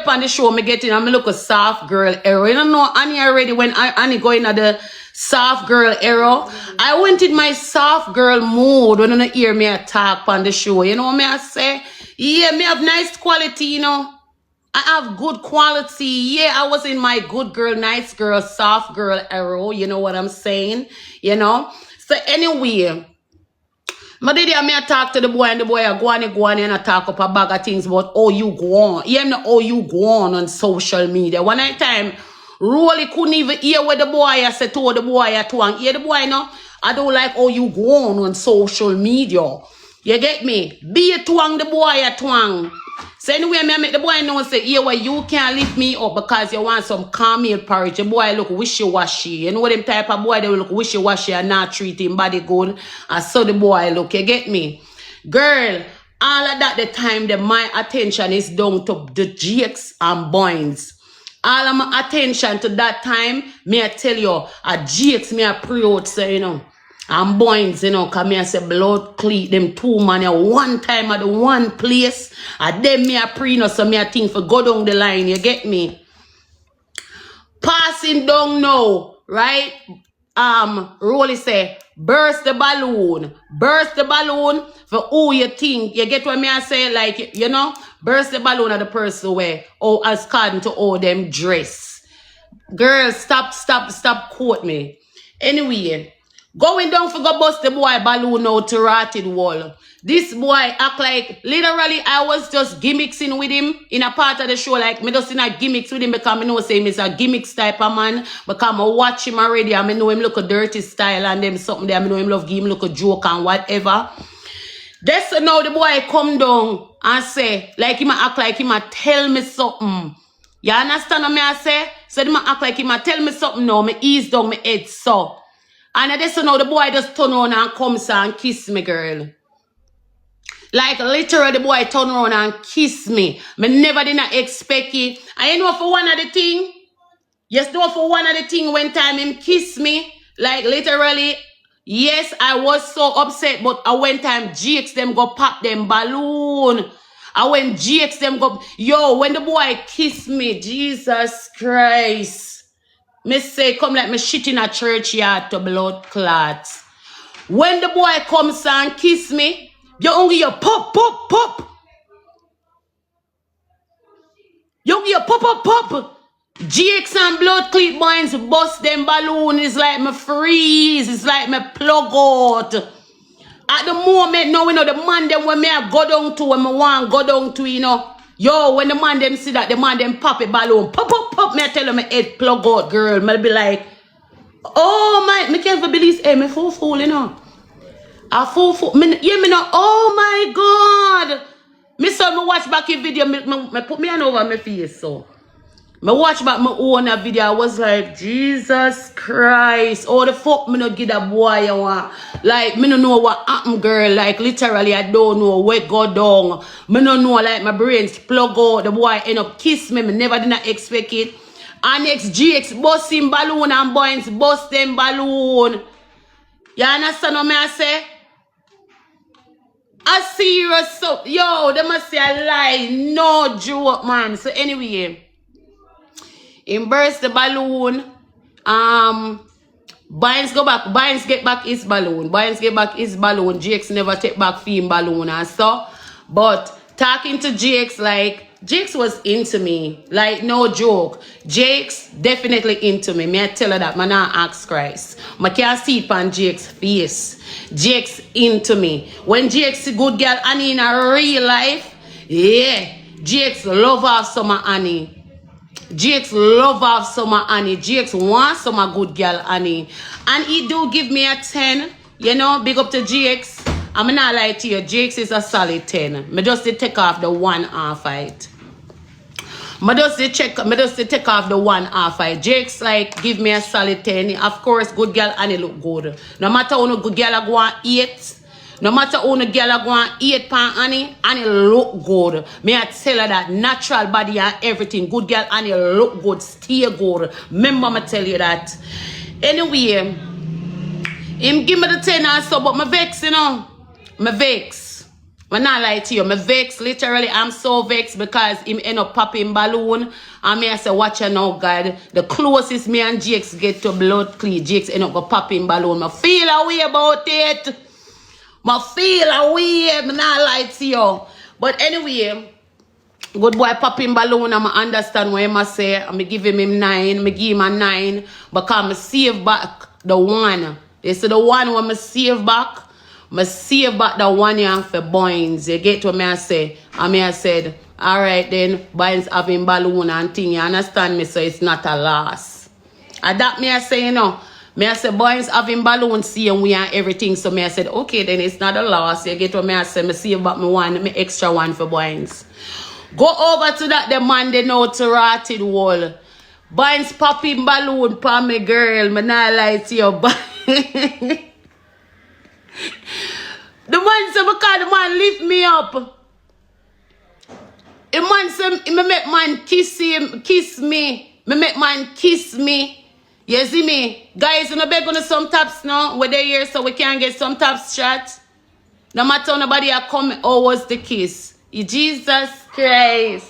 on the show, me getting, I'm look a soft girl era. You don't know Annie already when Annie going at the soft girl era. I went in my soft girl mood when you hear me talk on the show. You know what I say? Yeah, me have nice quality, you know. I have good quality. Yeah, I was in my good girl, nice girl, soft girl era. You know what I'm saying? You know? So anyway, my daddy and me I talk to the boy and the boy I go on and I talk up a bag of things about how you go on. Yeah, know how you go on social media. One night time, Rolly couldn't even hear what the boy I said to the boy I twang. Yeah, the boy no, I don't like how you go on social media. You get me? Be a twang the boy a twang. So anyway, me make the boy know say, yeah, well, you can't lift me up because you want some caramel porridge. The boy look wishy-washy. You know them type of boy, they will look wishy-washy and not treat him body good. And so the boy look, you get me? Girl, all of that the time that my attention is down to the Jakes and Boynes. All of my attention to that time, me I tell you, a Jakes me I pray out, say, you know. And Boynes, you know, come here and say blood cleat them two man at one time at the one place. And then me a pre no so me a think for go down the line, you get me? Passing down now, right? Rolly say, burst the balloon for who you think. You get what me I say? Like, you know, burst the balloon at the person where, oh, as according to all them dress. Girl, stop quote me. Anyway, going down for go bust the boy balloon out to rotted wall. This boy act like, literally, I was just gimmicking with him in a part of the show. Like, me just in a gimmicks with him because I know say he's a gimmicks type of man. Because I watch him already and I know him look a dirty style and them something there. I know him love give him look a joke and whatever. That's so now the boy come down and say, like him act like him tell me something. You understand what I say? So him act like him tell me something now. Me ease down my head so. And that's so now the boy just turn around and comes and kiss me, girl. Like literally the boy turn around and kiss me. Me never did not expect it. And you know for one of the thing, yes, know for one of the thing when time him kiss me, like literally, yes, I was so upset, but when time Jakes them go pop them balloon. And when Jakes them go, yo, when the boy kiss me, Jesus Christ. Me say, come like me shit in a churchyard to blood clots. When the boy comes and kiss me, you only you pop. You pop. Jakes and blood cleat boys bust them balloon. It's like me freeze. It's like me plug out. At the moment, now, you know, the man them when me I go down to, when me want go down to, you know. Yo, when the man them see that, the man them pop a balloon. Pop. Me I tell them my head plug out, girl. Me be like, oh my, me can't believe, hey, me fool, you know. I fool, me, yeah, me know, oh my God. Me saw me watch back a video, me put me hand over my face, so. Me watch back my own video, I was like, Jesus Christ, oh the fuck me not get that boy you want. Like, me no know what happened, girl. Like, literally, I don't know where go down. Me no know, like, my brains plug out. The boy end up kiss me. Me never did not expect it. And next GX bust him balloon and Boynes bust them balloon. You understand what I say? A serious so yo, they must say a lie. No joke, man. So anyway, him burst the balloon. Boynes go back. Boynes get back his balloon. Jakes never take back him balloon and so. But talking to Jakes, like, Jakes was into me. Like, no joke. Jakes definitely into me. May I tell her that? Man, I ask Christ. I can't see it on Jakes' face. Jakes into me. When Jakes see good girl Annie in a real life, yeah, Jakes love her summer Annie. Jakes love her summer Annie. Jakes wants some good girl Annie. And he do give me a 10. You know, big up to Jakes. I'm not lie to you. Jakes is a solid 10. Me just take off the 1 half height. Me just take off the 1 half height. Jakes like give me a solid 10. Of course, good girl Annie look good. No matter how no good girl I go on 8. No matter how no girl I go on 8 pan Annie look good. Me I tell her that natural body and everything. Good girl Annie look good, stay good. Remember me tell you that. Anyway, him give me the 10 and so, but me vex, you know. Me vex. I'm not lie to you. I'm vexed. Literally, I'm so vexed because him end up popping balloon. And me I say, watch you now, God. The closest me and Jakes get to blood clean, Jakes end up go popping balloon. I feel a way about it. I feel a way. I'm not lie to you. But anyway, good boy popping balloon. I understand what I say. I'm give him 9. I give him a 9 because I save back the 1. You see the 1 when I save back. I save back the 1 year for Boynes. You get what me I say? And me I said, alright then, Boynes having balloon and thing. You understand me? So it's not a loss. And that me I say, you know. Me I say, Boynes having balloon, seeing we and everything. So me I said, okay, then it's not a loss. You get what me I say? I save back me 1, me extra 1 for Boynes. Go over to that the man they know to rotted wall. Boynes popping balloon for me girl. Me not lie to you. The man say because the man lift me up. The man say me make man kiss me. Me make man kiss me. You see me? Guys, you know beg on some taps now. We're here so we can get some taps shot. No matter how nobody a come, always the kiss. Jesus Christ.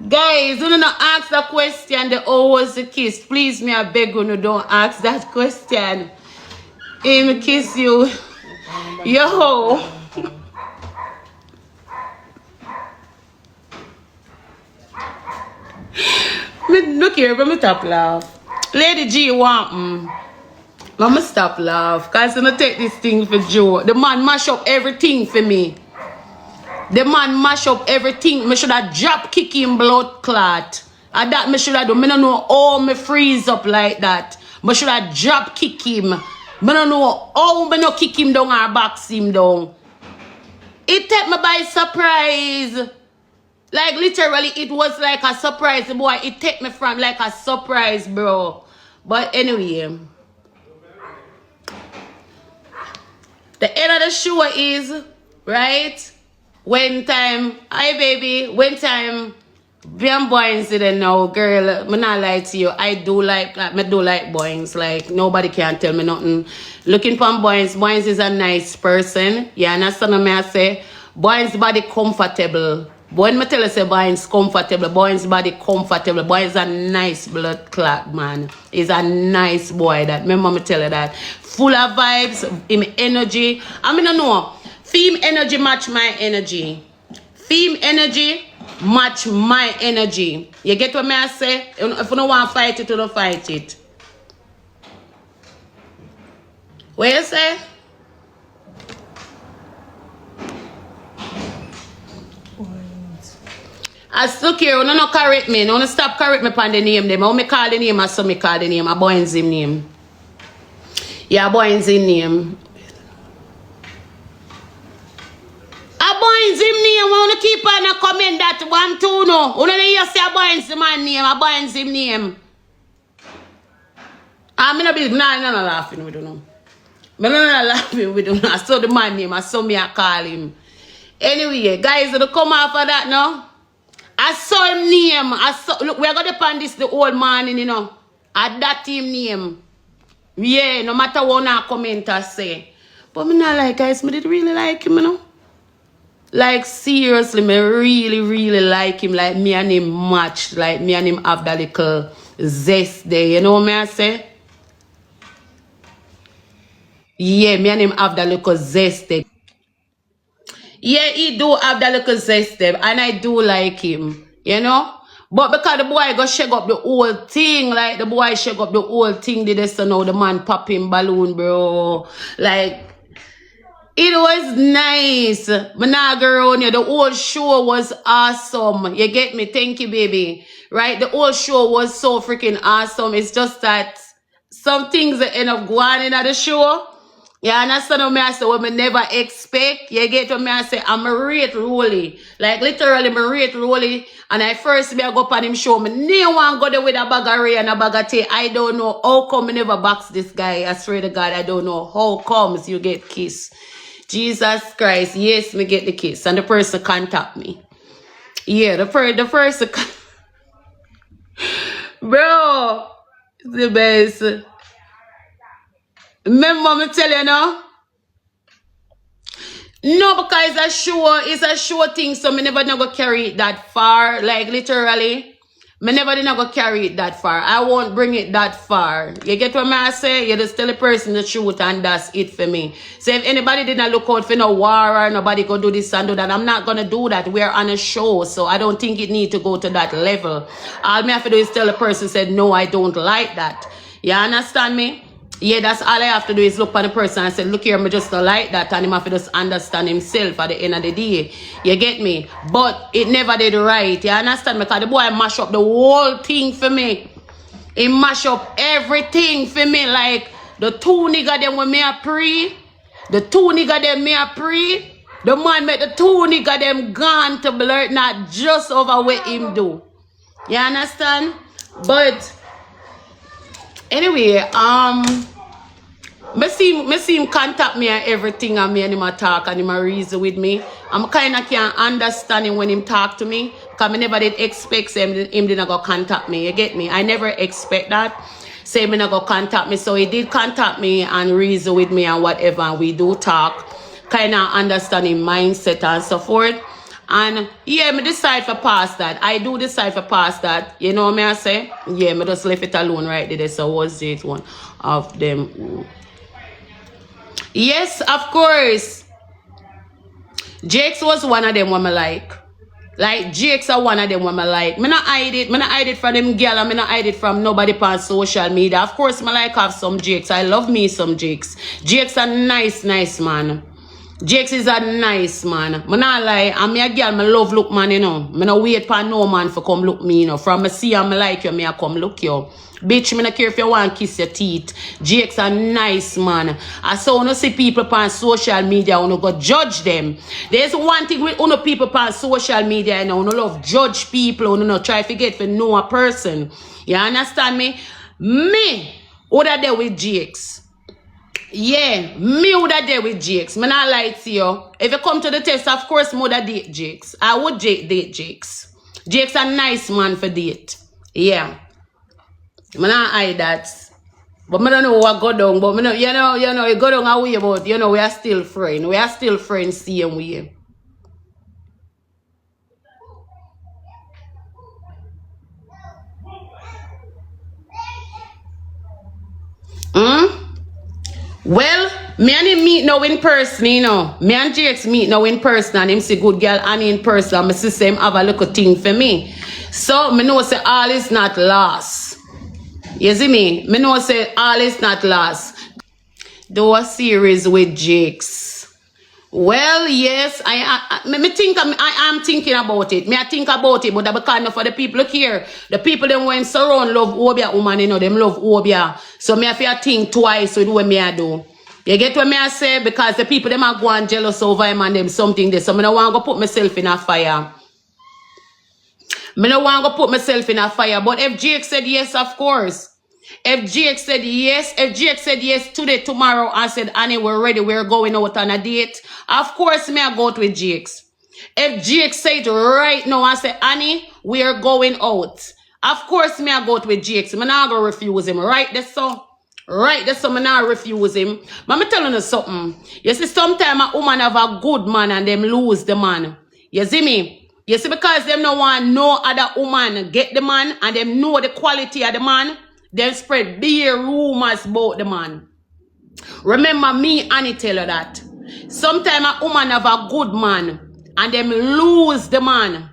Guys, you don't ask the question, the always the kiss. Please me, I beg you, don't ask that question. Him kiss you. Yo. Look here, let me stop laugh. Lady G want let me stop laugh. Cause I don't take this thing for Joe. The man mash up everything for me. The man mash up everything. Me should have drop kick him blood clot. And that me should have do. Me don't know how me freeze up like that. Me should have drop kick him. Me don't know how me no kick him down or box him down. It took me by surprise. Like literally it was like a surprise, boy. It took me from like a surprise, bro. But anyway. The end of the show is, right? When time, hi baby, when time, being Boynes didn't know, girl, I'm not lie to you. I do like Boynes. Like, nobody can tell me nothing. Looking for Boynes, Boynes is a nice person. You understand what I say? Boynes body comfortable. When me tell you say Boynes comfortable, Boynes body comfortable. Boynes a nice blood clot, man. He's a nice boy. That remember me tell you that. Full of vibes, him energy. I mean, I know. Theme energy match my energy. Theme energy match my energy. You get what I say? If you don't want to fight it, you don't fight it. What you say? I look here, you don't correct me. You don't stop correct me upon the name. Them. How me call the name, I saw me call the name. I Boynes him name. Yeah, Boynes him name. Boynes him name. I want to keep on a comment that 1, 2 no. You don't hear say Boynes the man name. I Boynes him name. I'm not big. Nah, I'm not laughing. We don't know. I'm not laughing. We don't know. I saw the man name. I saw me. I call him. Anyway, guys, you come off of that now. I saw him name. I saw. Look, we are gonna pan this the old man, you know. I that him name. Yeah, no matter what I comment or say. But me not like guys. Me did really like him, you know. Like seriously, me really like him. Like me and him matched. Like me and him have that little zest there. You know what I say? Yeah, me and him have that little zest there. Yeah, he do have that little zest there. And I do like him. You know? But because the boy go shake up the whole thing. Like the boy shake up the whole thing. Did this now the man popping balloon, bro. Like it was nice. Managa, the whole show was awesome. You get me? Thank you, baby. Right? The whole show was so freaking awesome. It's just that some things that end up going in at the show. You understand what I say? What I never expect. You get what I say? I'm a rate Rolly. Like literally, I'm a rate Rolly. And I first me I go up on him show. Me no one go there with a bag of ray and a bag of tea. I don't know how come I never box this guy. I swear to God, I don't know how comes you get kissed. Jesus Christ, yes, me get the kiss. And the person contact me. Yeah, the person bro, it's the best. Remember me tell you now? No, because it's a sure thing, so me never go carry it that far. Like literally. Me never did not go carry it that far. I won't bring it that far. You get what I say? You just tell the person the truth and that's it for me. So if anybody did not look out for no war or nobody go do this and do that, I'm not going to do that. We're on a show, so I don't think it need to go to that level. All me have to do is tell the person, said, no, I don't like that. You understand me? Yeah, that's all I have to do is look at the person and say, look here, I just don't like that. And him have to just understand himself at the end of the day. You get me? But it never did right. You understand me? Because the boy mash up the whole thing for me. He mash up everything for me. Like the two nigga them when me a pre. The two nigga them me a pre. The man make the two nigga them gone to blurt not just over what him do. You understand? But anyway, me see him contact me and everything and me and him a talk and him a reason with me. I'm kinda can't understand him when him talk to me. Because I never did expect him didn't go contact me. You get me? I never expect that. Say him not go contact me. So he did contact me and reason with me and whatever, and we do talk. Kinda understand him mindset and so forth. And yeah, me decide for past that. I do decide for past that. You know what I say? Yeah, me just left it alone right there. So was it one of them? Yes, of course. Jakes was one of them when I like. Like Jakes are one of them when I like. Me not hide it. Me not hide it from them girl and me not hide it from nobody on social media. Of course, me like have some Jakes. I love me some Jakes. Jakes are nice man. Jakes is a nice man. Me not lie. I'm a girl, me love look man, you know. Me no wait for no man for come look me, you know. From me see and me like you, me a come look you. Bitch, me not care if you want to kiss your teeth. Jakes a nice man. I saw you see people on social media, you go judge them. There's one thing with you people on social media, you know, you love judge people, you know, try to get to know a person. You understand me? Me, would I there with Jakes? Yeah, me would have date with Jakes. Me not lie to you. If you come to the test, of course, me would have date Jakes. I would date Jakes. Jakes a nice man for date. Yeah. Me not hide that. But me don't know what go down. But me know, you know, it go down away, but you know, we are still friends. We are still friends same way. Well, me and him meet now in person, you know. Me and Jakes meet now in person and him say good girl and in person. And my sister him have a little thing for me. So, me know say all is not lost. You see me? Me know say all is not lost. Do a series with Jakes. Well, yes, I am thinking about it. Me I think about it, but that because for the people look here, the people them when surround love Obia woman, you know, them love Obia. So me have to think twice with what me I do. You get what me I say? Because the people them are going jealous over him and them something there. So me don't want to put myself in a fire. Me don't want to put myself in a fire. But if Jake said yes, of course. If Jake said yes today, tomorrow, and said, Annie, we're ready, we're going out on a date, of course, me I go out with Jakes. If Jake said right now and say, Annie, we're going out, of course, me I go out with Jakes. I'm not going to refuse him. Right there, so. Right there, so me not refuse him. But I'm telling you something. You see, sometimes a woman have a good man and them lose the man. You see me? You see, because them no want no other woman get the man and them know the quality of the man, them spread bare rumors about the man. Remember me, Annie, tell her that. Sometimes a woman have a good man and them lose the man.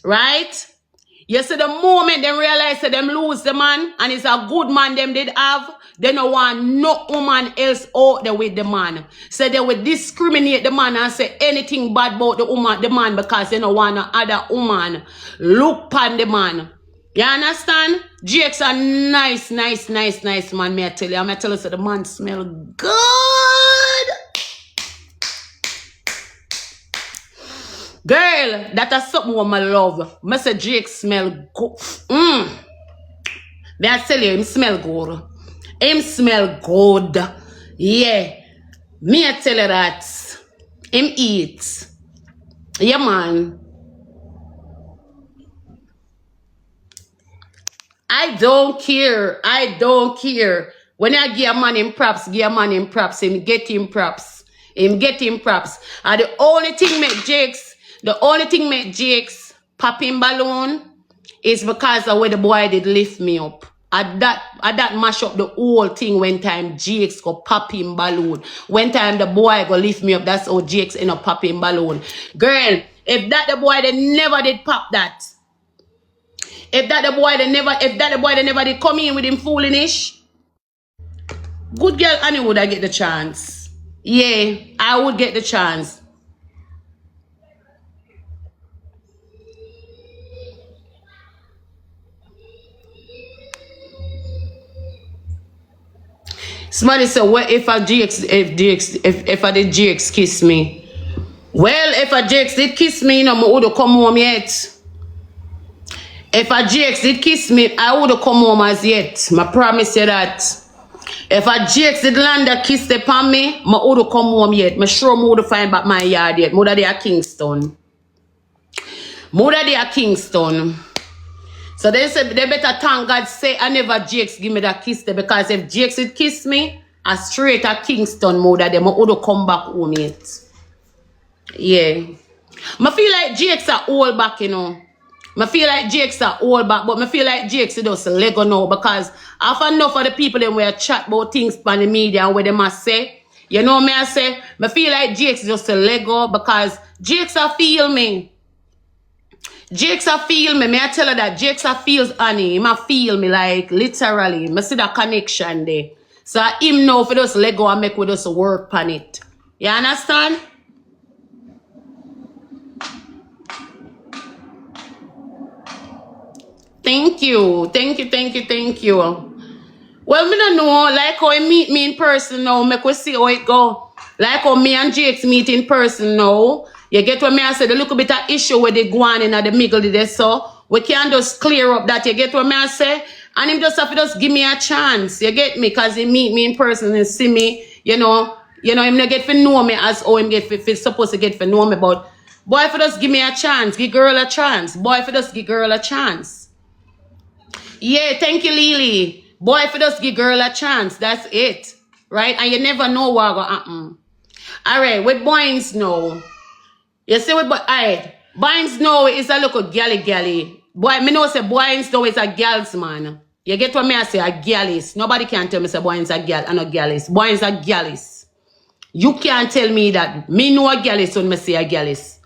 Right? You see, the moment they realize that them lose the man and it's a good man them did have, they don't want no woman else out there with the man. So they will discriminate the man and say anything bad about the man because they don't want no other woman look upon the man. You understand? Jake's a nice man, may I tell you. I'm going to tell you, so the man smell good. Girl, that is something what I love. I say Jake smell good. May I tell you, him smell good. Him smell good. Yeah. Me I tell you that. Him eat. Yeah, man. I don't care. When I give a man him props, give a man him props. Him get him props. Him get him props. And the only thing make Jakes pop him balloon is because of where the boy did lift me up. At that mash up the whole thing when time Jakes go pop him balloon. When time the boy go lift me up, that's how Jakes end up popping balloon. Girl, if that the boy they never did pop that. If that the boy they never did come in with him foolish. Good girl Annie would I get the chance. Yeah, I would get the chance. Somebody said, what if a did GX kiss me? Well, if a GX did kiss me, you know, I would have come home yet. If a GX did kiss me, I would have come home as yet. I promise you that. If a GX did land a kiss upon me, I would have come home yet. I'm sure I would have find back my yard yet. Mother there Kingston. So they said they better thank God say I never GX give me that kiss there, because if GX did kiss me, I straight at Kingston mother them I would have come back home yet. Yeah. I feel like GX are all back, you know. I feel like GX are all back, but I feel like GX is just a Lego now, because I've enough of the people them where chat about things on the media and where they must say. You know me I say? I feel like GX is just a Lego, because GX a feel me. GX a feel me. May I tell her that GX a feels Annie. He feel me like literally. I see that connection there. So him know for just Lego and make with us work on it. You understand? Thank you. Well, me don't know, like how he meet me in person now, make we see how it go. Like how me and Jakes meet in person now. You get what me I say, the little bit of issue where they go on in the middle of this, so we can just clear up that, you get what me I say? And him just have to just give me a chance, you get me? Because he meet me in person and see me, you know, him not get to know me as how him get to, supposed to get to know me, but boy, if you just give me a chance, give girl a chance. Boy, if you just give girl a chance. Yeah, thank you, Lily. Boy, if you just give girl a chance, that's it. Right? And you never know what will happen. Alright, with boys now. You see with alright. Boys now is a little galley. Boy, me know say boys now is a gals man. You get what me I say? A gallis. Nobody can tell me say boys a gal and a gallis. Boys a gallis. You can't tell me that. Me know a gallis when me say a gallis.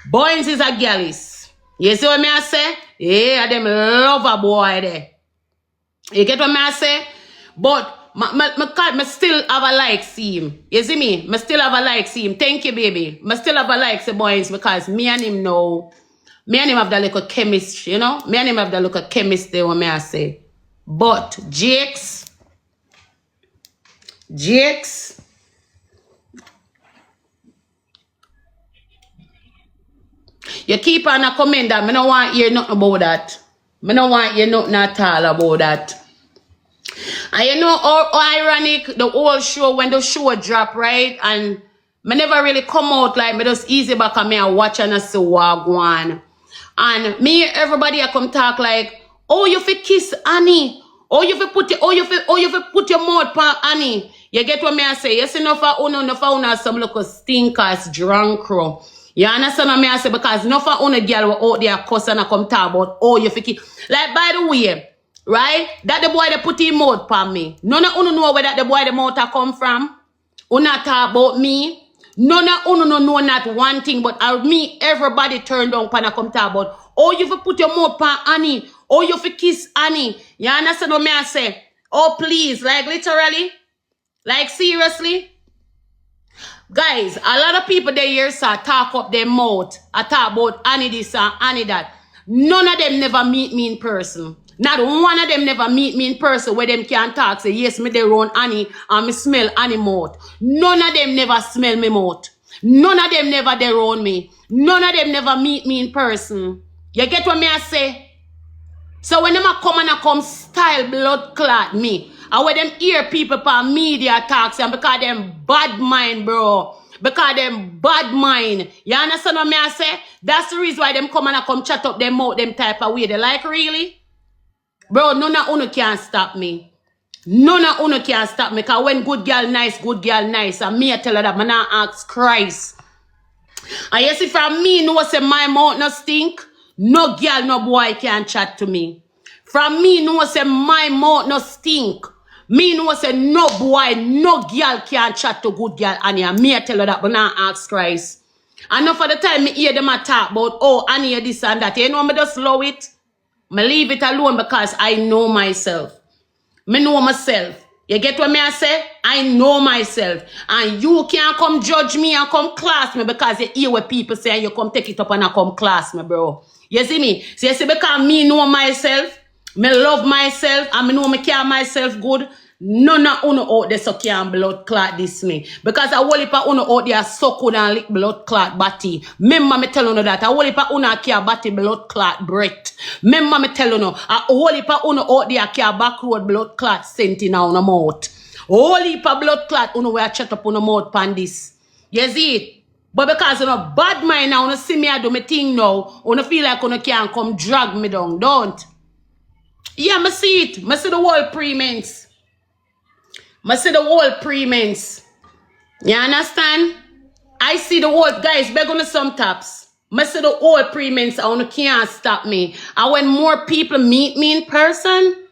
Boys is a gallis. You see what me I say? Yeah, them love a boy there. You get what me I say? But me still have a like see him. You see me? Me still have a like see him. Thank you, baby. Me still have a like see boys, because me and him know. Me and him have that little chemistry, you know? Me and him have that little chemistry, what me I say. But Jakes, you keep on a comment that. I don't want to hear nothing about that. I don't want to hear nothing at all about that. And you know how ironic the whole show, when the show drop, right? And I never really come out like me just easy back and me and watch and I see what go on. And me, everybody I come talk like, oh, you fi kiss Annie. Oh, you fi put your mouth on Annie. You get what me I say? You see no for una some little stinkers drunk crow. You understand what me I say? Because no for una girl out there cuss and I come talk about, oh, you fi kiss. Like, by the way, right? That the boy they put him mouth on me. None of you know where that the boy the mouth come from. Una talk about me. None of you know not one thing, but me, everybody turned on when I come talk about, oh, you fi put your mouth on Annie. Oh, you fi kiss Annie. You understand what me I say? Oh, please, like literally, like seriously. Guys, a lot of people they hear so talk up their mouth. I talk about Annie this and Annie that. None of them never meet me in person. Not one of them never meet me in person where them can talk, say, yes, me they run Annie and me smell Annie mouth. None of them never smell me mouth. None of them never they run me. None of them never meet me in person. You get what me I say? So when them a come and a come style blood clot me, and when them hear people per media talks, and because them bad mind, bro. Because them bad mind. You understand what me I say? That's the reason why them come and a come chat up them mouth them type of way. They like, really? Bro, none of you can stop me. None of uno can stop me. Because when good girl nice, and me I tell her that, man, I ask Christ. And yes, if I me know say my mouth no stink, no girl, no boy can chat to me. From me know say my mouth no stink. Me know say no boy, no girl can chat to good girl, Annie. And me I tell her that, but now ask Christ. And not for the time me hear them a talk about, oh, Annie this and that. You know, me just slow it. Me leave it alone because I know myself. Me know myself. You get what me I say? I know myself. And you can't come judge me and come class me because you hear what people say and you come take it up and I come class me, bro. You see me? So you see, because me know myself, me love myself, and me know me care myself good, none of uno out there so can blood clot this me. Because I whole heap of uno out there so good and lick blood clot body. Remember me tell uno that. I whole heap of uno care body blood clot breath. Remember me tell uno. A whole heap of uno out there care back road blood clot sent in uno mouth. Whole heap of blood clot uno where chat up uno mouth pan this. You see it? But because you know bad mind now, you see me I do my thing now, you feel like you can't come drag me down, don't? Yeah, I see it. I see the whole premense. I see the whole premense. You understand? I see the whole, guys, beg on some taps. I see the whole premense, and you can't stop me. And when more people meet me in person,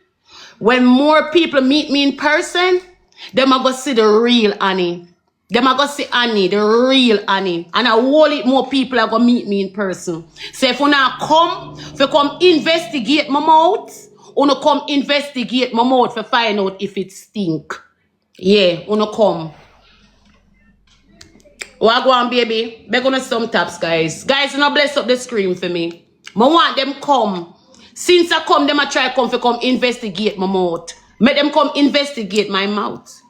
them are going to see the real Annie. Them are going to see Annie, the real Annie. And a whole lot more people are going to meet me in person. So if you now come, if you come investigate my mouth, you come investigate my mouth to find out if it stink. Yeah, you come. What go on, baby? Beg on some taps, guys. Guys, you know, bless up the screen for me. I want them come. Since I come, them I try come investigate my mouth. Make them come investigate my mouth.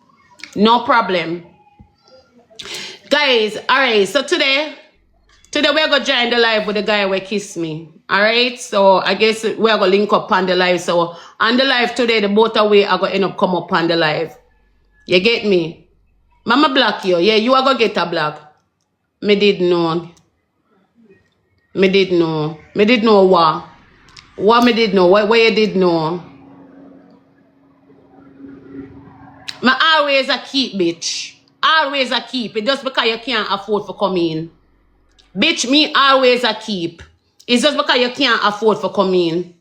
No problem. Guys, alright, so today we're gonna join the live with the guy who kiss me. Alright, so I guess we're gonna link up on the live. So on the live today, the both away are gonna end up come up on the live. You get me? Mama block you. Yeah, you are gonna get a block. Me did know. Me did know. Me did know what? What me did know? What you did know? Me always a keep, bitch. Always a keep it just because you can't afford to come in. Bitch, me always a keep. It's just because you can't afford to come in.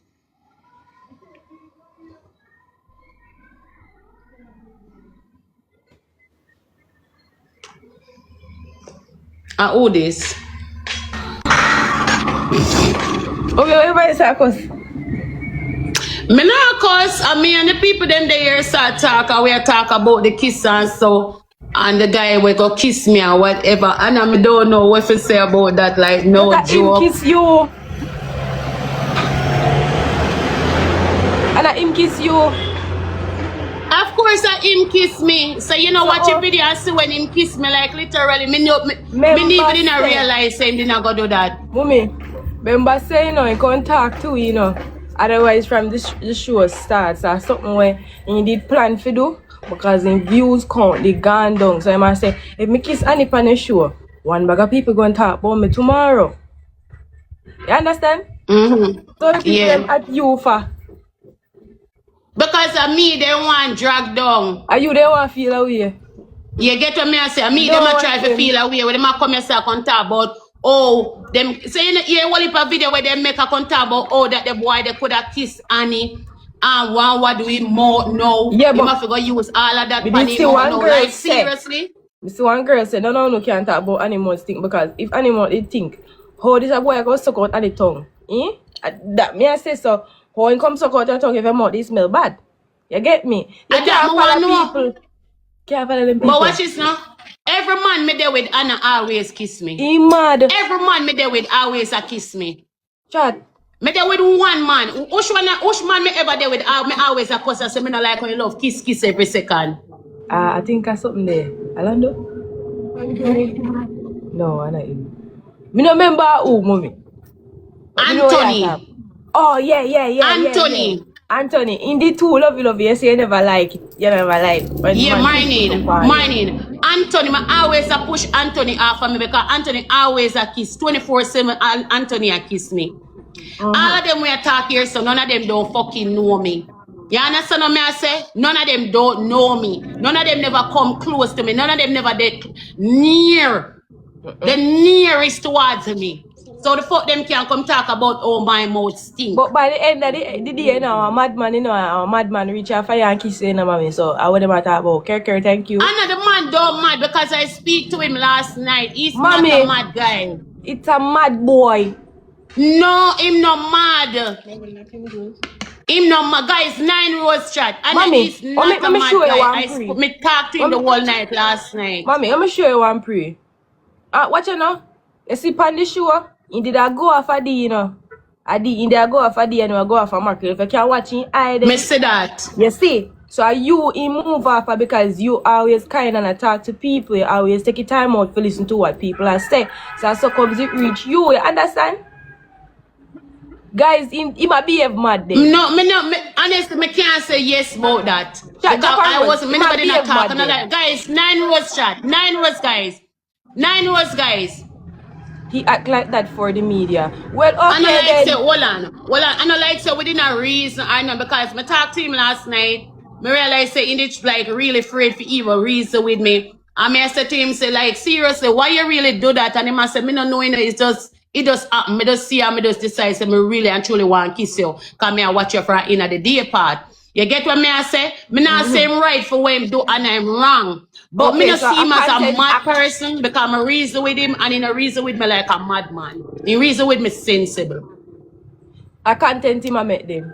Who this? Okay, everybody say cause. Me not cause, I mean, and the people them there start talk and we talk about the kiss and so. And the guy will go kiss me or whatever. And I don't know what to say about that. Like, no Let joke. him kiss you. And I him kiss you. Of course, him kiss me. So, you know, watch your video and see when him kiss me. Like, literally, me even didn't realize him didn't go do that. Mommy, remember say, you know, you can't talk to you know. Otherwise, from the show starts or something where you did plan to do. Because in views count, they gone down. So I must say, if me kiss Annie on the show, one bag of people going to talk about me tomorrow. You understand? Mm-hmm. So the people them at you for. Because of me, they want drag down. Are you they want to feel away? You get what me I say? Me, them a try to feel away. When them a come here say, talk about, oh, them, so you know, hear a video where they make a talk about, oh, that the boy, they could have kissed Annie. And what do we more know? Yeah, you but must go use all of that money more now. Like, seriously? See one girl said, no can't talk about animals think because if animal they think, how this a boy go suck out at the tongue? That me I say so, how he come suck out your tongue if your mouth they smell bad? You get me? You can't follow people. Can't follow them people. But watch this now. Every man me there with Anna always kiss me. He mad. Every man me there with always a kiss me. Chat. Me there with one man. Which man me ever there with me always a cuss and say me not like when you love kiss every second. I think I something there. Alando? No, I not him. Me no remember who, mommy. Anthony. Oh yeah. Anthony. Yeah. Anthony. In the two lovey, you say you never like it. You never like it. Yeah, mining. Anthony, I always a push Anthony off of me because Anthony always a kiss. 24/7 Anthony a kiss me. All of them we talk here, so none of them don't fucking know me. You understand what me I say? None of them don't know me. None of them never come close to me. None of them never did near. The nearest towards me. So the fuck them can come talk about oh my mouth stink. But by the end of the day, now, a madman, a madman reach a fire and kiss you, mommy. So I wouldn't matter about. Kerker, thank you. Another man don't mad because I speak to him last night. He's Mommy, not a mad guy. It's a mad boy. No, him not mad. Him not mad. Guys, 9 Rose chat. And Mommy, he's not a mad guy. Me talked to him the whole night last night. Mommy, let me show you one pre. Watch you know. You see on the show, he did a go off a D, you know. He did a go off a D and we go off a market. If you can watch him, Me see that. You see? So you move off because you always kind and talk to people. You always take your time out to listen to what people are saying. So comes it reach you understand? Guys, he might behave mad then. No, honestly, me can't say yes about that. Because I wasn't, me nobody not talking. Guys, 9 Rose chat. 9 Rose guys. 9 Rose guys. He act like that for the media. Well, okay I know like then. say, hold on. I know like say within a reason, I know because I talked to him last night. I realized say he like really afraid for evil reason with me. And I said to him, say like seriously, why you really do that? And he must say, me not knowing it just happen. Me just see and me just decide say me really and truly want to kiss you. Cause me I watch you from in the day part. You get what me I say? Me not say him right for what him do and I'm wrong. But me not see him as a mad person because I reason with him and in a reason with me like a madman. In reason with me sensible. I content him I met them.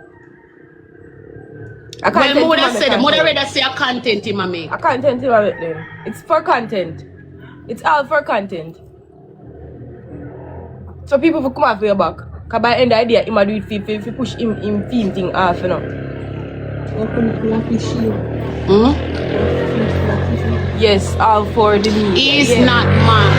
Well, more than said, more than rather say a content him I make. I content him I met them. It's for content. It's all for content. So people will come off your back. Because by the end of the day, he might do it if you push him theme thing off, you know. Yes, all for the media. He's not mad.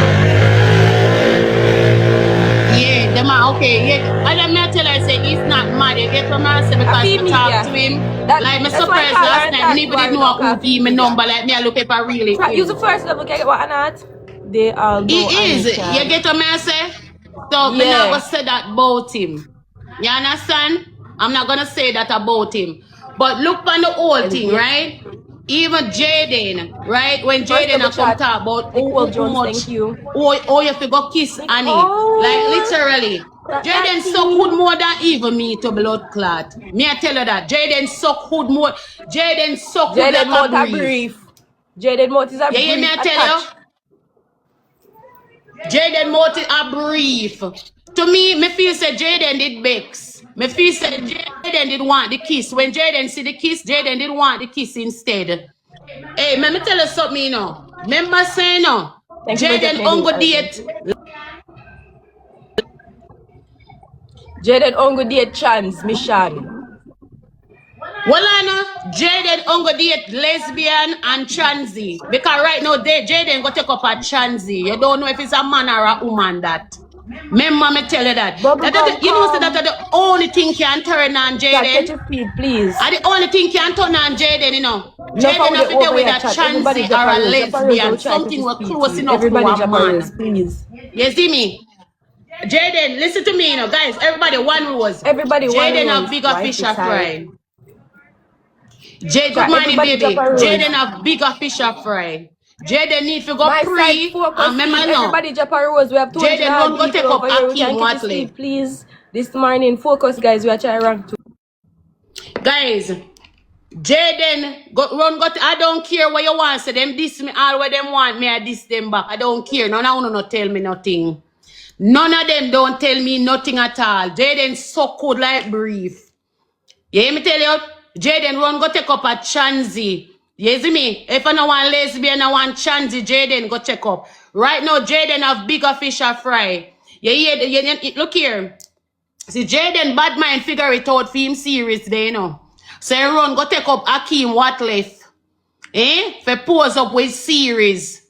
Yeah, the man, okay, yeah. And then I tell her, say, he's not mad. You get what I say? Because I talk to him. Like, me surprised last night. Me even know who be my number. Like, me I look at really. Use the first level, can I get what I'm not? They all know. He is. You get what I say? So, me not going to say that about him. You understand? I'm not going to say that about him. But look on the whole thing, right? Even Jaden, right? When Jaden come talk about how much, oh, you have to go kiss Annie. Like literally. Jaden suck good more than even me to blood clot. Me I tell you that. Jaden suck good more. Jaden suck good like a brief. Jaden Mouth is a brief. Yeah, me I tell you. Jaden Mouth is a brief. To me feel say Jaden did bex. Me feel say Jaden did want the kiss. When Jaden see the kiss, Jaden did want the kiss instead. Hey, let me tell you something, you know. Remember saying, no, Jaden ongo date. Jaden ongo date trans mission. Well, I know, Jaden ongo date lesbian and transy. Because right now, Jaden go take up a transy. You don't know if it's a man or a woman that. Remember me tell you that. You know that the only thing can turn on Jaden. Please. And the only thing can turn on Jaden, you know. Jaden have to deal with a transy or a lesbian. Something was close enough to a man. Please. You see me? Jaden, listen to me, you know, guys. Everybody one rose. Jaden have bigger fish to fry. Good morning, baby. Jaden have bigger fish to fry. Jaden need to go pre and remember now. Everybody drop a rose. We have two Jaden run go take up Akeem Watley. Please, this morning, focus, guys. We are trying to rank two. Guys, Jaden run go. I don't care what you want. Say them diss me all what them want me. I diss them back. I don't care. None of them not tell me nothing. None of them don't tell me nothing at all. Jaden so good like brief. You hear me tell you? Jaden run go take up a chansy. You see me? If I don't want lesbian, I want chansy, Jaden go check up. Right now, Jaden have bigger fish to fry. Look here. See, Jaden bad mind figure it out for him series there, you know. So he run go take up Akeem Watley. For pose up with series.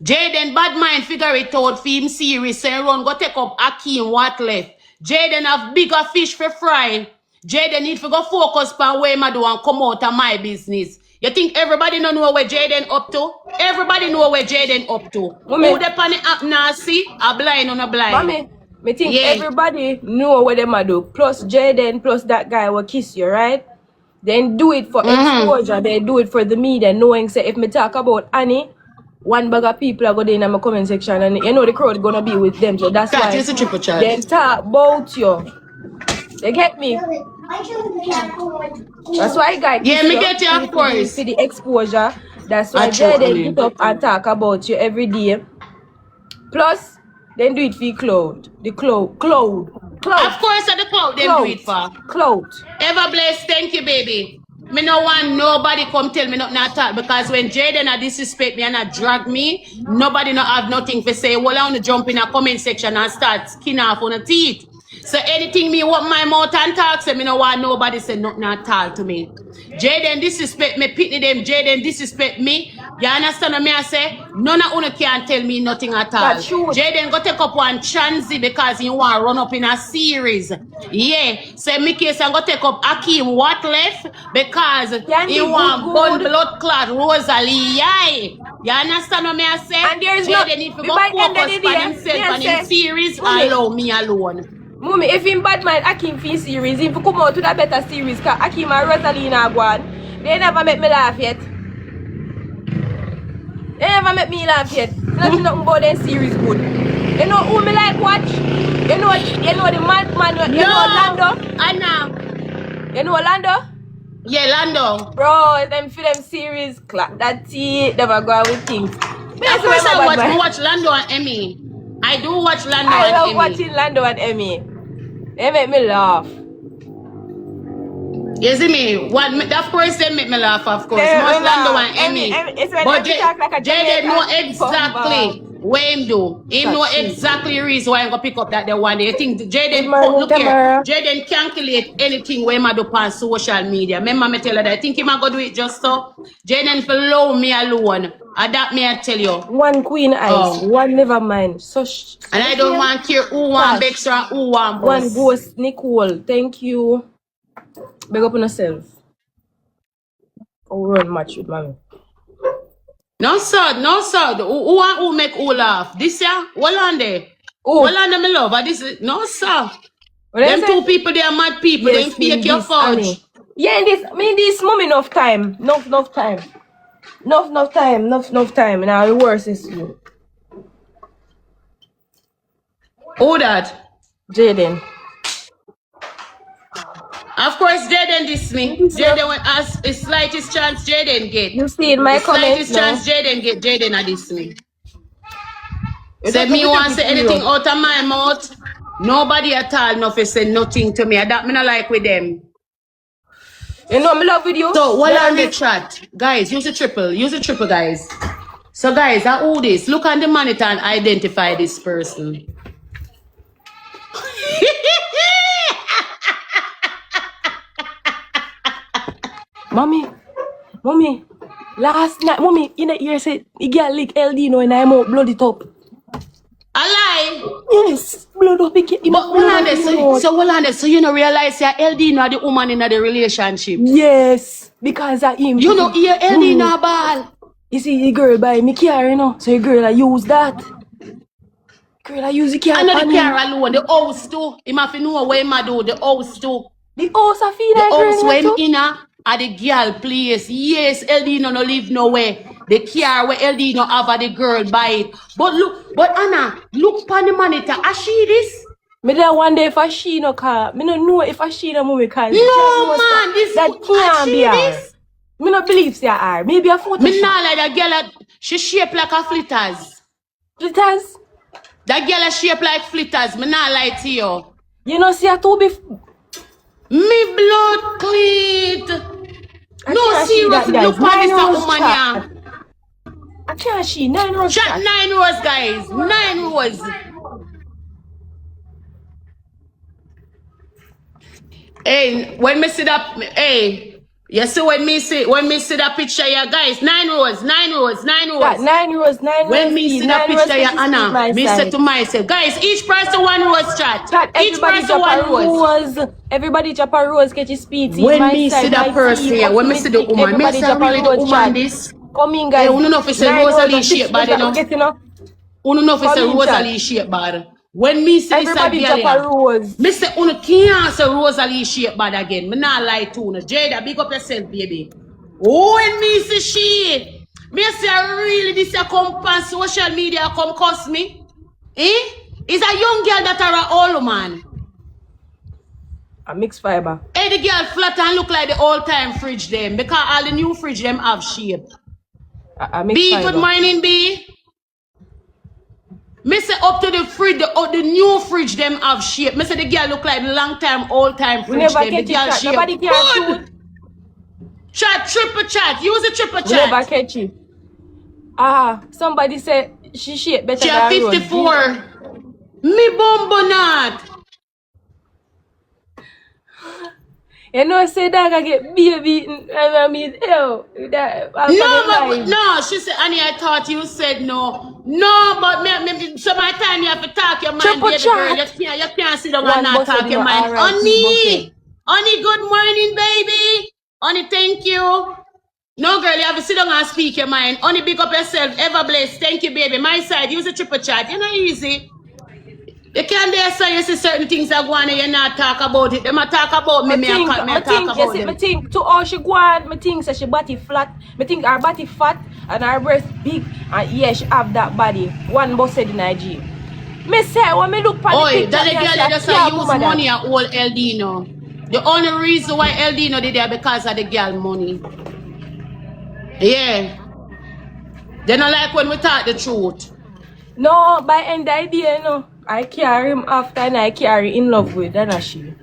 Jaden bad mind figure it out for him series. So he run go take up Akeem Watley. Jaden have bigger fish for fry. Jaden need to go focus on where I do and come out of my business. You think everybody don't know where Jaden up to? Everybody know where Jaden up to. Mommy. Who the pan up now see? A blind on a blind. Mommy, me think everybody know what them do. Plus Jaden, plus that guy will kiss you, right? Then do it for exposure. Then do it for the media, knowing say if me talk about Annie, one bag of people are going in my comment section, and you know the crowd gonna be with them. So that's why It's a triple chat. then talk about you. They get me. That's why guys. Yeah, me get you, of course. For the exposure. That's why they get up and talk about you every day. Plus, then do it for cloud. The cloud. Of course, the cloud, then do it for. Cloud. Ever blessed, thank you, baby. Me no want nobody come tell me nothing at all, because when Jaden a disrespect me and a drag me, nobody no have nothing to say. Well, I want to jump in a comment section and start skin off on the teeth. So anything me want my mouth and talk, so me no want nobody say nothing at all to me. Jaden disrespect me, pity them. Jaden disrespect me. You understand what me I say? None of you can tell me nothing at all. Jaden go take up one chance because you want to run up in a series. Yeah. So me case I go take up Akeem what left because he want bun blood clot Rosalie. Yeah. You understand what me I say? And there is Jaden if you go focus on himself and in series, allow me alone. Mommy, if him bad mind Akeem for series, if you come out to that better series, because Akeem and Rosalina go on, they never make me laugh yet. They never make me laugh yet. Nothing about their series good. You know who me like watch? You know the man, you know Lando? Anna. You know Lando? Yeah, Lando. Bro, them film series, clap that tea, never go out with things. Of course I watch Lando and Emmy. I do watch Lando and Emmy. I love watching Lando and Emmy. They make me laugh. You see me? Of course they make me laugh, of course. Most Lando and Emmy. But Jaden know exactly what him do. He know exactly the reason why I'm going to pick up that one day. You think Jaden, look here, Jaden calculate anything where I do on social media. Remember me tell her that I think he might go do it just so. Jaden follow me alone. That me I tell you. One queen eyes, one never mind. And I don't want to care who want Bextra and who want boss. One ghost Nicole. Thank you. Big up on yourself. Run match with mommy. No sir. Who make who laugh? This year? What on there? What on me love? This is no sir. Them two people, they are mad people. Yes, they fake your fudge. Yeah, this mommy enough time. Enough time. Enough time. Now the worst is you. Who that? Jaden. Of course, Jaden diss me. Jaden will ask the slightest chance Jaden get. You see in my comments, the slightest chance Jaden get, Jaden a diss me. Say me want to say anything out of my mouth. Nobody at all nothing say nothing to me. That me not like with them. You know me love with you. So what on the chat? Guys, use a triple, guys. So guys, I who this? Look on the monitor and identify this person. Mommy, last night, mommy, in the ear said, you get lick LD now and I'm out, blood it up. A lie? Yes, blood up, it get so you know realize your LD not the woman in the relationship? Yes, because of him. You know, your LD not ball. You see, the girl buy me car, you know, so the girl I use that. Girl I use the car. I know the car alone, the house too. He must know what he do, the house too. The house I feel like the house when in at the girl place. Yes, LD no live nowhere. The car where LD no have the girl buy it. But Anna, look on the monitor. I see this. Me there one day if I see no car. Me no know if I see no movie car. No man, this that can't be her. Me no believe they are. Maybe a photo. Me not like that girl. She shaped like a flitters. Flitters? That girl is shaped like flitters. Me not lie to you. You know see her too before. Me blood cleat. No serious. Look on this woman here. I can't see 9 rows. Chat 9 rows, guys. 9 rows. Hey, when me see that, hey, you see when me see that picture here, guys. 9 rows. 9 rows. 9 rows. Yeah, 9 rows. 9 rows. When me see that picture here, Anna, me say to myself, guys, each person 1 rose chat. Each person 1 rose. Everybody drop a rose, catch his speed. When me see that person here, when me see the woman, me say really the woman this. Come in, guys. You know if it's a Rosalie shape bad, you know. You know if it's a Rosalie shape bad. When me say this Everybody girl, drop a rose. me say uno can't say Rosalie shape bad again. Me not lie to you. Jada, big up yourself, baby. When me say she, me say really this a come on social media come cost me. It's a young girl that are an old man. A mixed fiber. Hey, the girl flat and look like the old time fridge them because all the new fridge them have shape. A mixed B, fiber. good morning, B. Me say up to the fridge, the new fridge them have shape. Me say the girl look like the long time, old time We fridge never them. The catch girl it. shape Nobody can good. Chat, triple chat. Use the triple We never chat. catch it. Somebody said she shape better She than Rose. 54. Me bumbo not. You know, say that I get baby. I mean, ew. No, she said, Annie, I thought you said no. No, but so my time you have to talk your mind, Triple baby girl. chat. You can't sit down and One not boss talk said, your mind. R.I.P. Honey, good morning, baby. Honey, thank you. No, girl, you have to sit down and speak your mind. Honey, big up yourself. Ever blessed. Thank you, baby. My side, use a triple chat. You're not easy. You can't dare say you see certain things that go on and you not talk about it. They might talk about me, I talk about them. I think to all she go on, I think say she body flat. I think her body fat and her breast big. And yeah, she have that body. One boss said in IG. Me say when me look for the picture, that the girl that just use money at all Eldino. The only reason why Eldino did that because of the girl money. Yeah. They don't like when we talk the truth. No, by end idea, no. I carry him after and I carry in love with that she. Me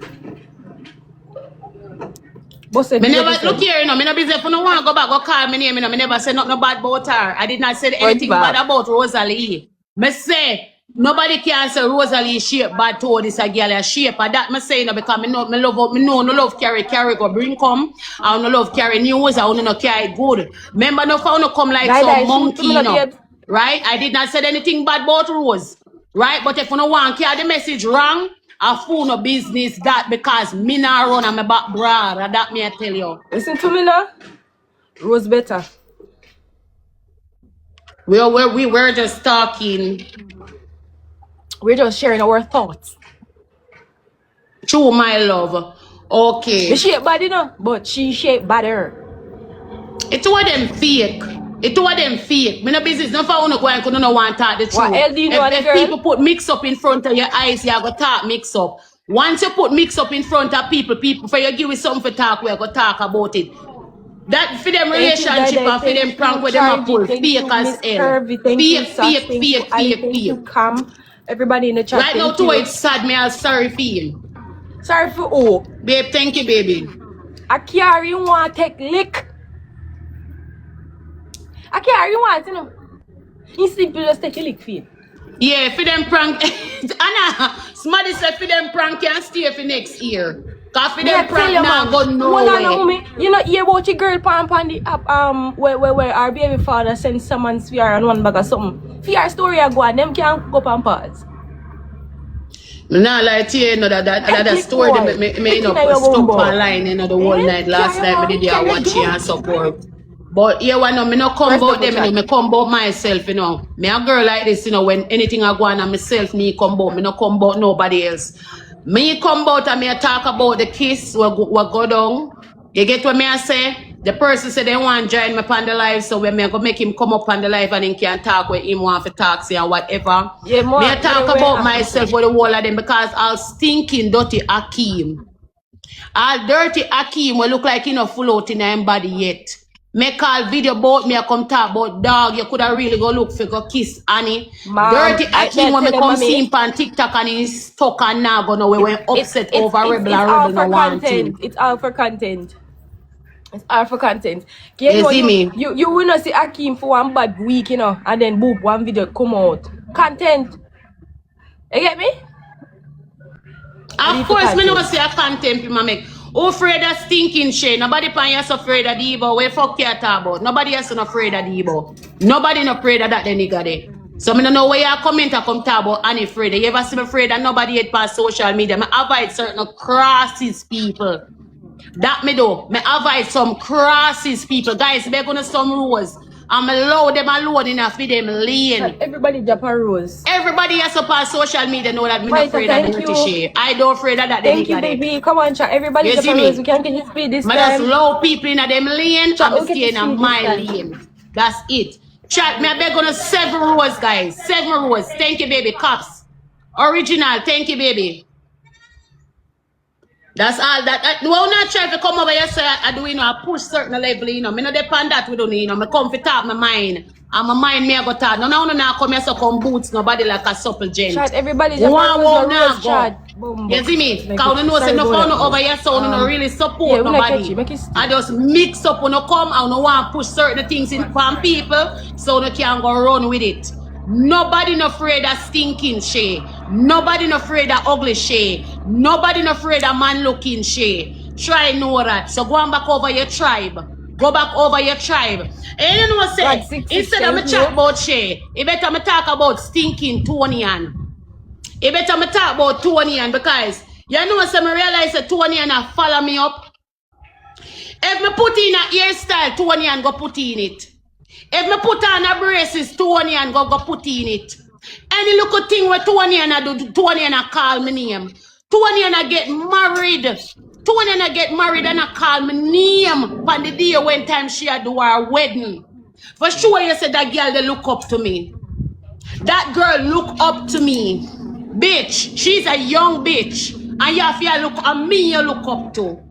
never look here, me no busy if you no want to go back, go call me name, me never say nothing bad about her. I did not say anything bad about Rosalie. Me say nobody can say Rosalie shape bad to this a girl a shape. And that me say because me know no love carry go bring come. I no love carry news, I no carry good. Remember no for no come like some monkey, you know. Right? I did not say anything bad about Rose. Right? But if you no want to carry the message wrong, I fool no business that because me not run on my back brother. That me I tell you. Listen to me now. Rose better. We were just talking. We're just sharing our thoughts. True, my love. Okay. The shape bad, you know, but she shape better. It's what them fake. It's what them fake. Me no business. No for no go and no want to talk the truth. What else do you know, if people put mix up in front of your eyes, you go talk mix up. Once you put mix up in front of people for you give it something to talk, we go talk about it. That for them relationship and for them prank with them pull fake as hell. Fake. Come, everybody in the chat. Right now, too, it's sad. Me, I'm sorry for you. Sorry for who? Babe, thank you, baby. I carry you want to take lick. I carry you want, you know. You simply just take a lick for you. Yeah, for them prank. Anna, somebody said for them prank can stay for next year. Cause for them prank now go nowhere. You know, hear about your girl pan the app where our baby father sends someone's VR and one bag of something. VR story I go on, them can't go and pause. Nah, like you know that story me you know stuck online, you know, the whole night. Last night me did watch it and support. But here one no, me no come about them, you know, me come about myself, you know. Me a girl like this, you know, when anything I go on and myself me come about, me no come about nobody else. Me come about and me talk about the kiss what go down. You get what me I say? The person said they want to join me on the live, so when me go make him come up on the live and he can talk with him want to talk say or whatever. Yeah, me I talk about myself with the whole of them because I'll stinking dirty Akeem. All dirty Akeem will look like he not full out in his body yet. Me call video about me, I come talk about dog. You could have really go look for go kiss Annie. Dirty Akeem when me come see him on TikTok and he's stuck and now gonna we upset over rebel and rebel no want to. It's all for content. It's all for content. You see me? You will not see Akeem for one bad week, you know, and then boop, one video come out. Content. You get me? Of course, me no see a content you make. Who afraid of stinking shit? Nobody pan you afraid of Debo. Where fuck you talk about? Nobody else not afraid of Debo. Nobody not afraid of that the nigga there. So I don't know where you comment and come talk about any afraid. You ever see me afraid that nobody yet pass social media? I avoid certain crosses people. That me do. Me avoid some crosses people. Guys, they're gonna some rules. I'm allow them alone enough for them lane. Everybody drop a rose. Everybody else up on social media know that me not afraid of Thank the dirty you. shit. I don't afraid of that. Thank you, baby. Come on, chat. Everybody You drop see a me? rose. We can get his speed this I just time. allow people in them lane. Chat, I'm okay, staying to in see my this time. lane. That's it. Chat, me I beg on a 7 rows, guys. 7 rows. Thank you, baby. Cops. Original. Thank you, baby. That's all that. Well, not try to come over here say I do, you know, I push certain level, you know. Me no depend that we don't, you know. Me come for talk my mind. And my mind me I go talk. No, come here so come boots nobody like a supple gent. Chat, everybody just rose, chat. You see me? Because you know say no phone over here so you no really support nobody. I just mix up when you come and you want to push certain things in from people so you can go run with it. Nobody not afraid of stinking shit. Nobody not afraid of ugly shit. Nobody not afraid of man looking shit. Try know that. So go on back over your tribe. Go back over your tribe. And you know what I say? Instead of me chat about shit, it better me talk about stinking Tonian. It better me talk about Tonian because you know what I realize that Tonian follow me up. If me put in a hairstyle, Tonian go put in it. If me put on a braces, Tonian go put in it. Any little thing where Tonian do, Tonian call me name. Tonian get married. Tonian get married and I call me name on the day when time she do her wedding. For sure you said that girl they look up to me. That girl look up to me. Bitch, she's a young bitch. And you have to look at me you look up to.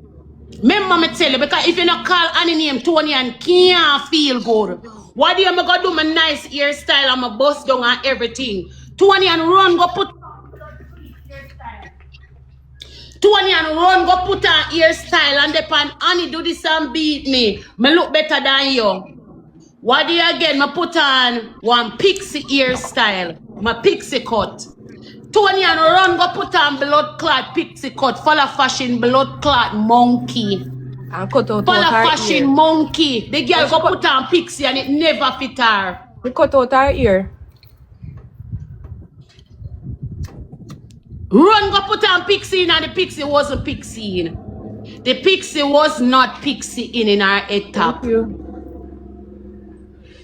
Remember me tell you, because if you not call any name Tony and can't feel good. What do you gonna do my nice hairstyle and my bust down and everything? Tony and run go put Tony and run go put on hairstyle and depend Annie do this and beat me. Me look better than you. What do you again? Me put on one pixie hairstyle. My pixie cut. Tony and run go put on blood clot pixie cut. Follow fashion blood clot monkey. And cut out Follow her fashion ear. monkey. The girl go put on pixie and it never fit her. We cut out her ear. Run go put on pixie in and the pixie wasn't pixie in. The pixie was not pixie in her head top. Thank you.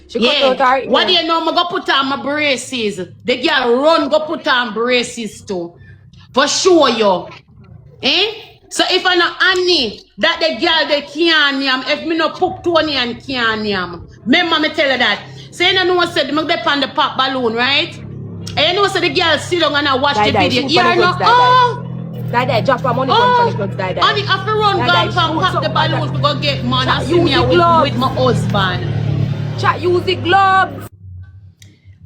She cut out her ear. What do you know? I go put on my braces. The girl run go put on braces too. For sure you. Eh? So if I know Annie, that the girl they can't yam, if me no put Tony and can't yam. Remember me tell you that. So you know I said, me dep on the pop balloon, right? And you know so the girl sit down and I watch the video. You know, Die, drop her money from the clubs, die. Annie have to run down and pop the balloons to go get man and see me with my husband. Chat, use the gloves.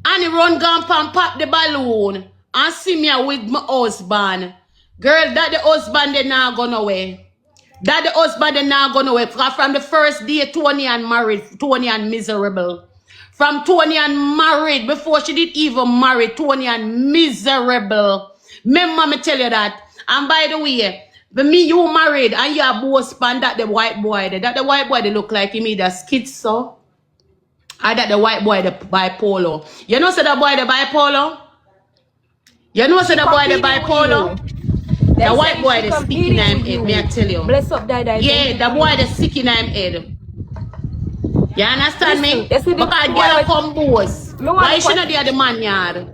Annie run down and pop the balloon and see me with my husband. Girl, that the husband they not gone away. That the husband they not gone away. From the first day, Tony and married, Tony and miserable. From Tony and married, before she did even marry, Tony and miserable. Remember me tell you that. And by the way, when me you married and you are both span that the white boy, that the white boy they look like him either schizo. Or that the white boy the bipolar. You know say the boy the bipolar? You know say the boy the bipolar? The white boy the stick in him head, may I tell you. Bless up, die. Yeah, the boy the stick in him head. You understand me? Because girl come boss. Why she not there the man yard?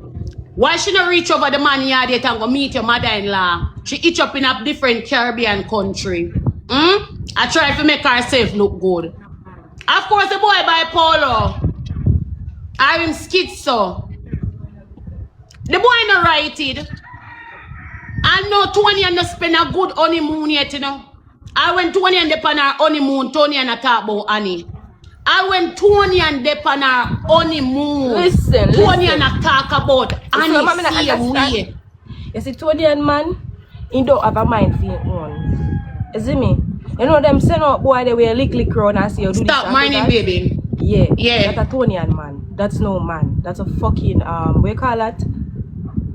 Why she not reach over the man yard yet and go meet your mother-in-law? She itch up in a different Caribbean country. I try to make herself look good. Of course the boy bipolar. I am schizo. The boy not righted. I know Tony and spend a good honeymoon yet, you know. I went Tony and dep on her honeymoon, Tony and I talk about Annie. I went Tony and dep on her honeymoon. Listen. Tony and I talk about Annie same way. You see, Tony and man, he don't have a mind for his own. You see me? You know them send out boy they wear lick round and say you do this. Stop minding baby. Yeah. That's a Tony and man. That's no man. That's a fucking what you call that?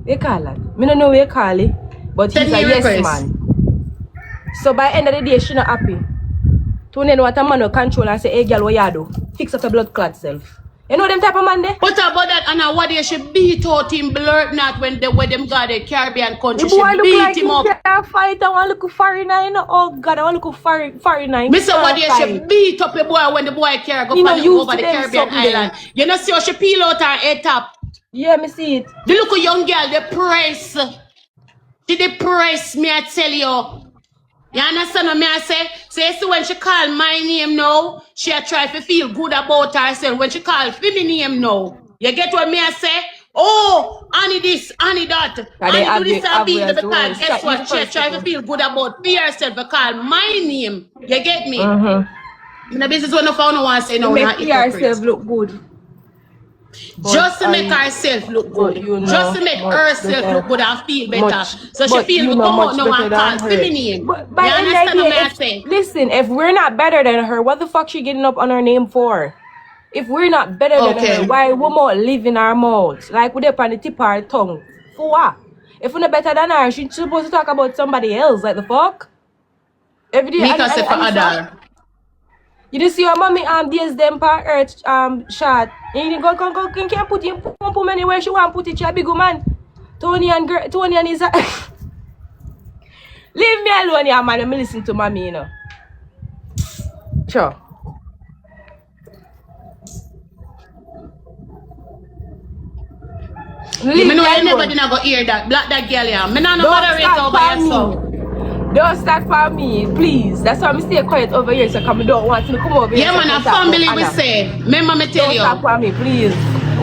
We call that. Me don't know what you call it. But he's a yes man. So by the end of the day, she not happy. Tony know what a man will control and say, hey girl, what you do? Fix up your blood clot self. You know them type of man there? But about that, and what they should beat out him, blurt not when them got the Caribbean country, The boy should look beat like him he up. can't fight. I want to look foreigner, you know. Oh God, I want to look foreigner. Mr. What they should beat up the boy when the boy carry go over the Caribbean island. You know, see how she peel out her head top. Yeah, me see it. The little young girl, the press. She the press, me I tell you. You understand what me I say? So when she call my name now, she a try to feel good about herself. When she call for me name now, you get what me I say? Oh, Annie this, Annie that. Annie do this and beat the because guess what? She try to feel good about herself to call my name. You get me? In the business when I found no one say no, make not herself look good. Just to make herself look good. You know, just to make herself look good and feel better. So she feel you we know, come out now and call her. feminine. But you understand what I say? Listen, if we're not better than her, what the fuck she getting up on her name for? If we're not better than her, why we more live in our mouths? Like we up on the tip of our tongue. For what? If we're not better than her, she's supposed to talk about somebody else. Like the fuck? Every day. Make us say for other. You just see your mommy days them per earth shot. And you go can't put him pump anywhere she want put it. She a big woman. Tony and is a leave me alone, yeah, man. Let me listen to mommy, you know. Sure. You know I never did not go hear that. Black that girl, yeah. Me not no moderate over yourself. Don't start for me, please. That's why I'm stay quiet over here, so come don't want to come over here. Yeah, man, a family we say. Remember me tell you. Don't start for me, please.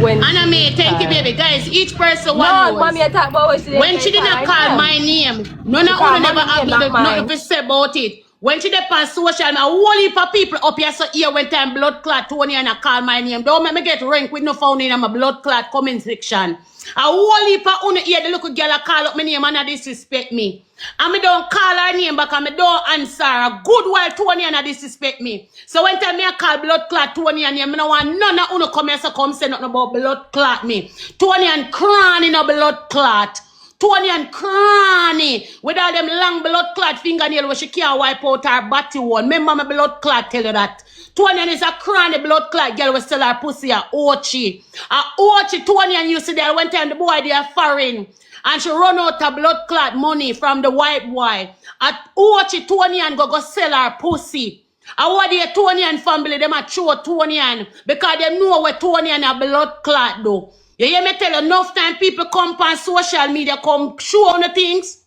When Anna me, thank you, baby. Guys, each person one knows. Mommy, I talk about when she did not call my name, none of you never have nothing to say about it. When she did on social media, a whole heap of people up here so here when time blood clot Tony and I call my name. Don't make me get rank with no phone in my blood clot comment section. A whole heap of unu here the little girl call up my name and I disrespect me. And me don't call her name back and me don't answer. A good while Tony and I disrespect me. So when time me I call blood clot Tony and you, me no want none of unu come here so come say nothing about blood clot me. Tony and Caan in a blood clot. Tony and Cranny with all them long blood clot fingernail where she can't wipe out her body one. Remember my blood clot tell you that. Tony and is a Cranny blood clot girl will sell her pussy a Ochi. A Ochi Tony and you see there one time the boy they are foreign. And she run out of blood clot money from the white boy. At Ochi Tony and go sell her pussy. And what the Tony and family them a throw Tony and because they know where Tony and a blood clot do. You hear me tell you, enough time people come on social media, come show on the things.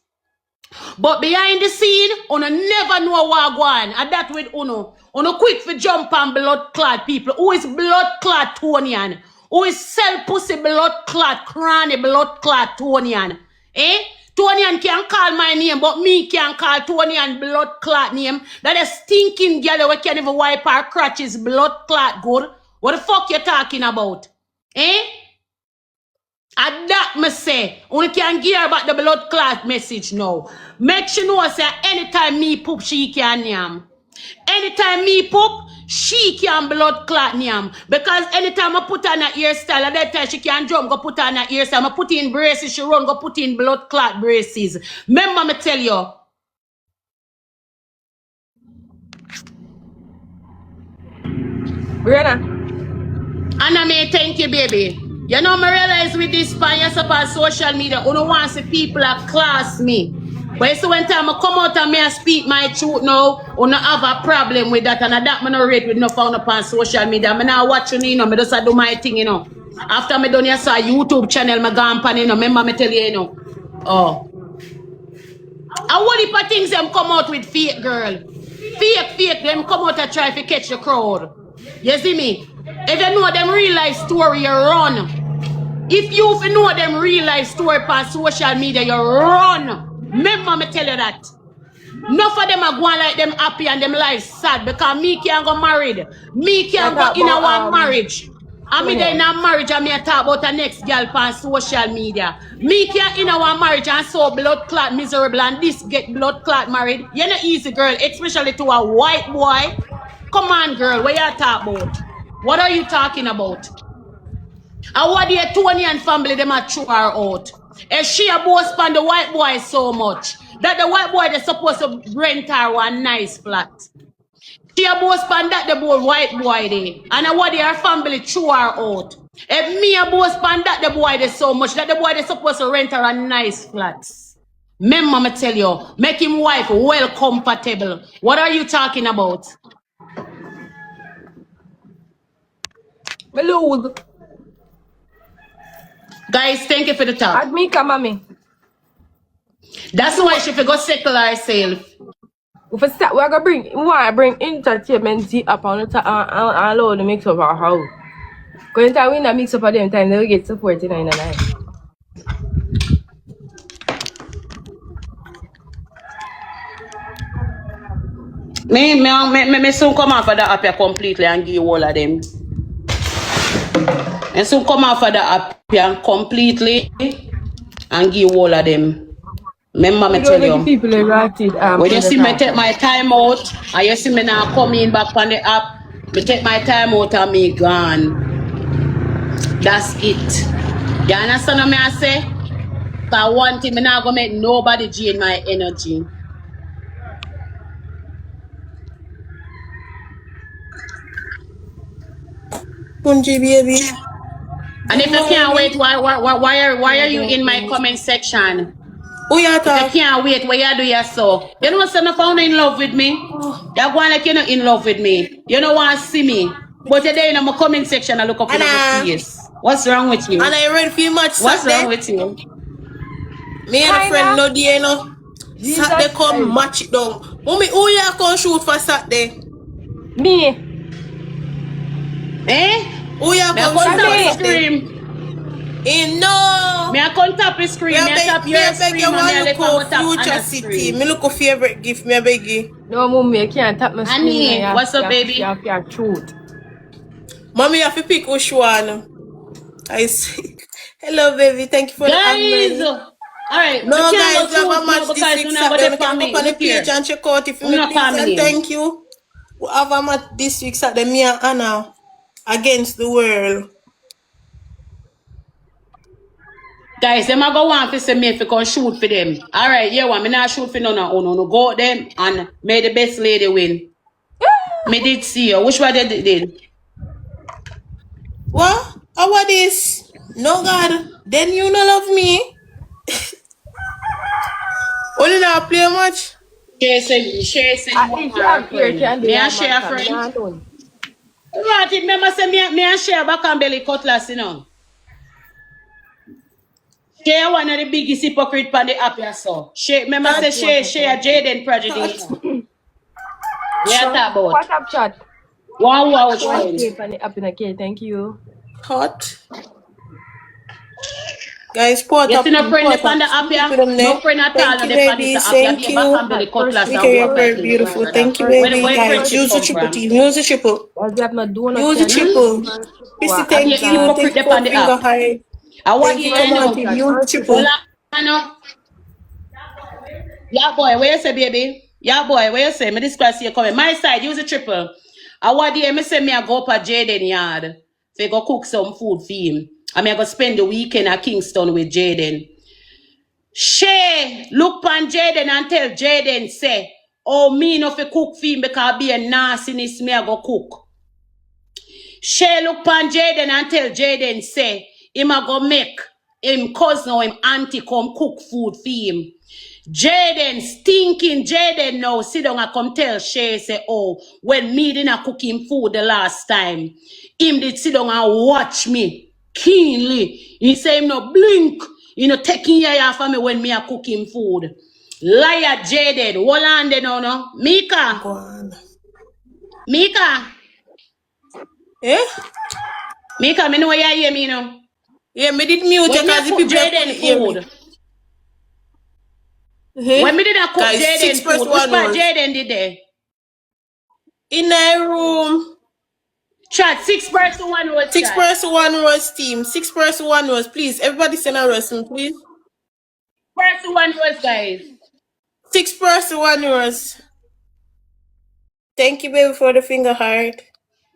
But behind the scene, uno never know what go on. And that with uno. Uno quick for jump on blood clot people. Who is blood clot Tonian? Who is sell pussy blood clot, Cranny blood clot Tonian? Eh? Tonian can call my name, but me can call Tonian blood clot name. That is stinking girl who can't even wipe her crotches blood clot good. What the fuck you talking about? Eh? And that me say, only can give her back the blood clot message now. Make sure know say anytime me poop, she can yam. Anytime me poop, she can blood clot yam. Because anytime I put on a hairstyle, at that time she can jump, go put on a hairstyle. I put in braces, she run, go put in blood clot braces. Remember me tell you. Brianna. Anna me thank you, baby. You know, I realize with this bias up on social media, you don't want to see people that class me. But so when time I come out and me I speak my truth now, you don't have a problem with that. And that I don't rate with no found up on social media. I not watching, you know, I just do my thing, you know. After I done yes, a YouTube channel, I go on, you know, remember me tell you, you know. Oh. And what if things them come out with fake, girl? Fake, them come out and try to catch the crowd. You see me? If you know them real life story, you run. If you know them real life story on social media, you run. Remember me tell you that. Enough of them are going like them happy and them life sad because me can't go married. Me can't go in a marriage. And me there in a marriage and me talk about the next girl on social media. Me can't in a marriage and so blood clot miserable and this get blood clot married. You're not easy, girl, especially to a white boy. Come on, girl, what you talk about? What are you talking about? And what the Tony and family them a throw her out? And she a boast on the white boy so much that the white boy is supposed to rent her one nice flat. She a boast pan that the boy white boy dey. And I what her family threw her out. If me a boast pan that the boy dey so much that the boy dey supposed to rent her a nice flats. Remember me tell you, make him wife well comfortable. What are you talking about? Me lose. Guys, thank you for the talk. Add me, come on me. That's why she go settle herself. If it's that, we're gonna bring entertainment up on the allow the mix of our house. Because we in a mix up at them time, they'll get support in the night. Me soon come off of the app here completely and give you all of them. And soon come off of the app here completely and give you all of them. Remember me tell you. People When you see me take my time out and you see me now coming back on the app, me take my time out and me gone. That's it. You understand what me I say? For one thing, me not gonna make nobody drain my energy. Punji baby. And if you can't wait, why are you in my comment section? Who you If talk? you can't wait, what you do yourself? You know son of found in love with me? You're going like you're not in love with me. You don't want to see me. But you're there in my comment section and look up in my face. What's wrong with you? And I ready for you much What's Saturday. wrong with you? Me and a friend no day, you know. Jesus Saturday come Christ. match it down. Mommy, who you come shoot for Saturday? Me. Eh? Who you Me a come come shoot tap for the Saturday? screen. No. Me a come tap the screen. Me a tap your screen you and me a want let to me tap Future Anna's City. screen. Me look a favorite gift, me a beg you. No, mommy, I can't tap my screen. Annie, what's up, baby? You have your truth. Mommy, you have to pick which one. I see. Hello, baby. Thank you for the Guys! admin. Alright, No, we can't guys, we go have a shoot match now this because week you're not Saturday. going We to can go me. on the Look here. page and check out if you I'm me not please and coming. thank you. We have a match this week Saturday, me and Anna against the world. Guys, them a go want to say me if you can shoot for them. Alright, yeah, one. Me not shoot for none of you. No, go out them and may the best lady win. Me did see you. Which one they did? What? How about this? No God, then you no love me. Only now play much. Share say At you least want you her have ear friend. can do Me that, and share a man. friend. Done. Right, it remember say me and share back and belly cutlass, you know. Share one of the biggest hypocrite on the app here, so. Share, remember say share Jaden prodigy, you know. Yeah, talk about. What up, chat? Wow, which One friend? tape and the app in a cake. Thank you. Hot. Guys, put You up. see no friend Put upon the up. app here? Keep them there. No friend at all Thank on you, the pan is baby. the app. You have Thank your back and you. belly cutlass Mika, and you're walk very like beautiful. this. Thank you, Where baby. the Guys, friendship use the come triple from? team. Use the triple. As we have not done Use the triple. Chrissy, Have thank you you. hypocrite Thank you for upon the the finger app? high. I want Thank you you. Come on, know. team. Use the Hold triple. on, no. Yeah, boy, where you say, baby? Yeah, boy, where you say? Me this class here coming. My side, use a triple. I want you, me say me I go up at Jaden yard. So go cook some food for him. I mean, I go spend the weekend at Kingston with Jaden. Shay, look pan Jaden and tell Jaden, say, oh, me no fi cook for him because be a nastiness, me I go cook. Shay, look pan Jaden and tell Jaden, say, him a go make him cousin or him auntie come cook food for him. Jaden, stinking Jaden now, sit down and come tell Shay, say, oh, when me didn't cook him food the last time, him did sit down and watch me keenly. He say him no blink, you know, taking your eye from me when me a cook him food. Liar Jaden, hold on there now, no. Mika, Go on. Mika, Eh? Mika, me know where you hear me now. Yeah, me did mute When me a because the cook people Jaden couldn't hear me. food, when me did a cook Guys, Jaden 6 food, first which one part was Jaden did there? in a room. Chat, 6 person, 1 was 6 chat. person, 1 roast team. 6 person, 1 roast. Please, everybody send a roast, please. Person 1 was, guys. 6 person, 1 roast. Thank you, baby, for the finger heart.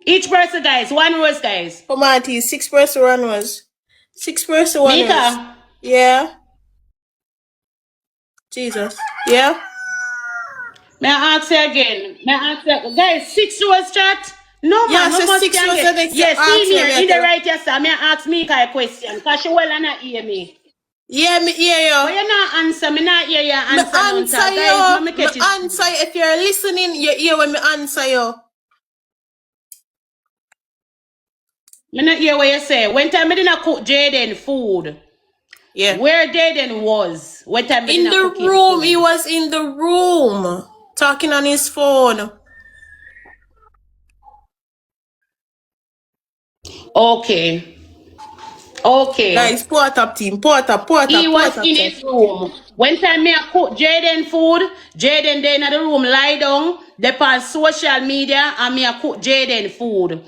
Each person, guys. 1 was, guys. Come on, T. 6 person, 1 roast. 6 person, 1 roast. Mika, Yeah. Jesus. Yeah. May I ask you again? May I ask you, guys, 6 rows chat? No Yeah, man, we so must 6 can was the get. next Yes, see ask me me. in the right yes, sir. May I ask me a question? Because she well not hear me. Yeah, me hear But you. you not answer, me not hear your Me answer none answer time. Guys, you. me Me catch it. answer you. If you're listening, you hear when me answer you. Me not hear what you say. When time me didn't cook Jaden food. Yeah. Where Jaden was. When time me In didn't the cook him room. He food. was in the room. Talking on his phone. Okay. Okay. Guys, port up team. Port up He was in chat. his room. When time me a cook Jaden food, Jaden there in the room lie down, they on social media and me a cook Jaden food.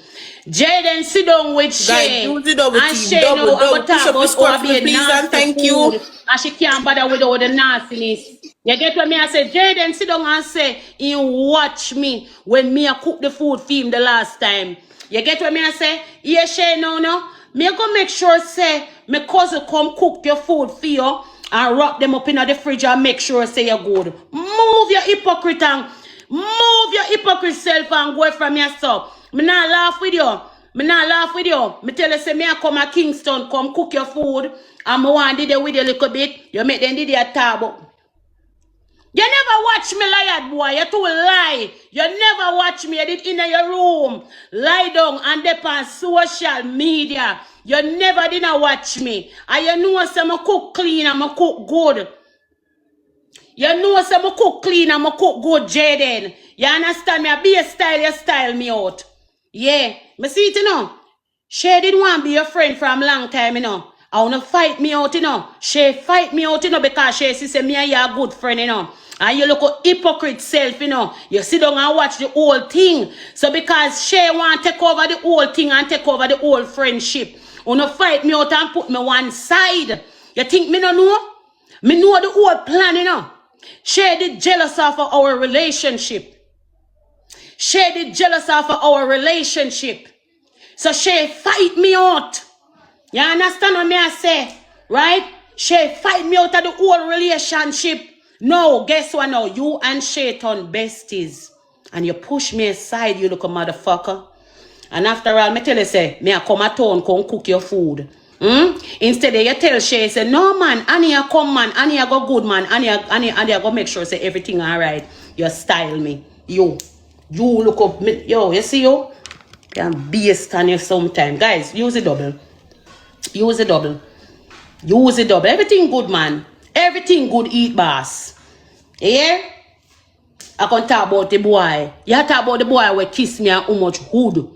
Jaden sit down with Guys, Shay. use the double And team. Shay now Double, I go double. Push talk up the about score how for me, be please, and nasty thank you. food. And she can't bother with all the nastiness. You get what me I say? Jaden sit down and say, he watch me when me a cook the food for him the last time. You get what me I say? Yeah, Shay no. Me go make sure say my cousin come cook your food for you and wrap them up in the fridge and make sure say you're good. Move your hypocrite and move your hypocrite self and go from your stuff. Me not laugh with you. Me not laugh with you. Me tell you say me a come a Kingston come cook your food and me want did it with you a little bit. You make them did your table. You never watch me lie, boy. You too lie. You never watch me. You did in your room. Lie down and dip on social media. You never did not watch me. And you know some I cook clean and I cook good. You know some I cook clean and I cook good, Jaden. You understand me? I be a style, you style me out. Yeah. Me see it, you know. She didn't want to be your friend from a long time, you know. I want to fight me out, you know. She fight me out, you know, because she say me and you are a good friend, you know. And you look a hypocrite self, you know. You sit down and watch the whole thing. So because she want to take over the whole thing and take over the whole friendship, want to fight me out and put me one side. You think me no know? Me know the whole plan, you know. She did jealous of our relationship. She did jealous of our relationship. So she fight me out. You understand what me I say? Right? She fight me out of the whole relationship. No, guess what now? You and Shaitan besties. And you push me aside, you look a motherfucker. And after all, me tell you say, me a come at town, come cook your food. Instead you tell Shay, say, no man, Annie a come man, Annie a go good man, Annie a go make sure say everything alright. You style me. You look up me. Yo, you see you? Can be a stand you sometime. Guys, use the double. Use the double. Use the double. Everything good, man. Everything good, eat boss. Yeah? I can talk about the boy. You talk about the boy who kiss me and how much hood.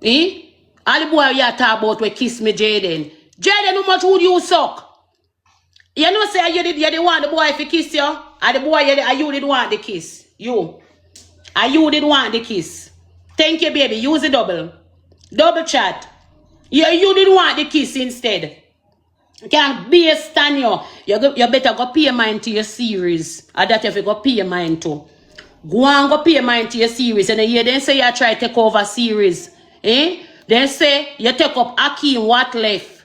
Eh? All the boy you talk about who kiss me, Jaden. Jaden, how much hood you suck? You know say you did want the boy to kiss you? And the boy you did want the kiss. You. And you did want the kiss. Thank you, baby. Use the double. Double chat. You did want the kiss instead. Can't be a stand you. You better go pay mind to your series. Or that if you go pay mind to. Go and go pay mind to your series. And then then say you try to take over series. Eh? Then say you take up Akeem what left.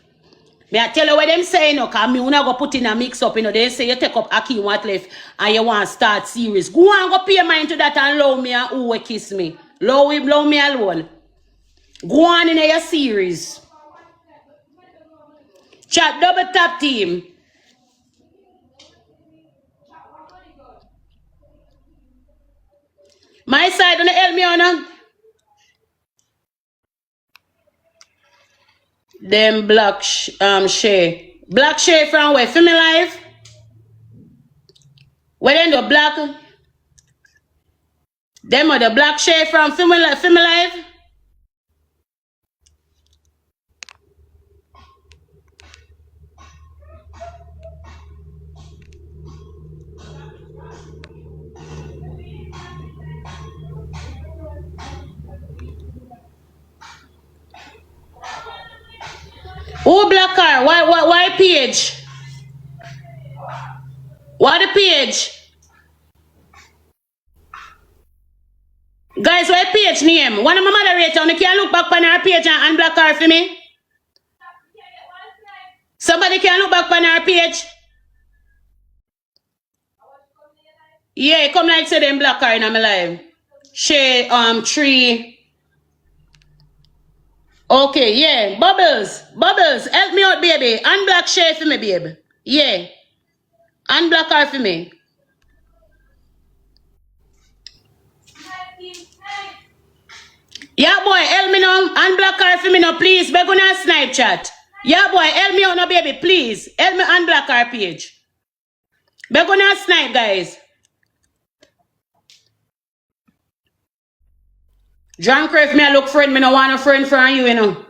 May I tell you what them say, no, because me wanna go put in a mix up, you know. They say you take up Akeem what left and you want to start series. Go and go pay mind to that and allow me and who will kiss me. Allow me alone. Go on in your series. Chat double tap team. My side on the help me on. Them black share. Black share from where? Feel me live? Where then the black? Them are the black share from feel me live? Who black car? Why page? Why the page? Guys, why page name? One of my moderator, you can look back on her page and black car for me. Somebody can look back on her page. Yeah, come like say them black car in my life. She 3. Okay, yeah. Bubbles. Bubbles. Help me out, baby. Unblock share for me, baby. Yeah. Unblock her for me. Yeah, boy, help me now. Unblock her for me now, please. Beg on her Snapchat. Yeah, boy, help me out now, baby, please. Help me unblock her page. Beg on her Snipe, guys. Drunk if me I look friend, me no want a friend from you, you know.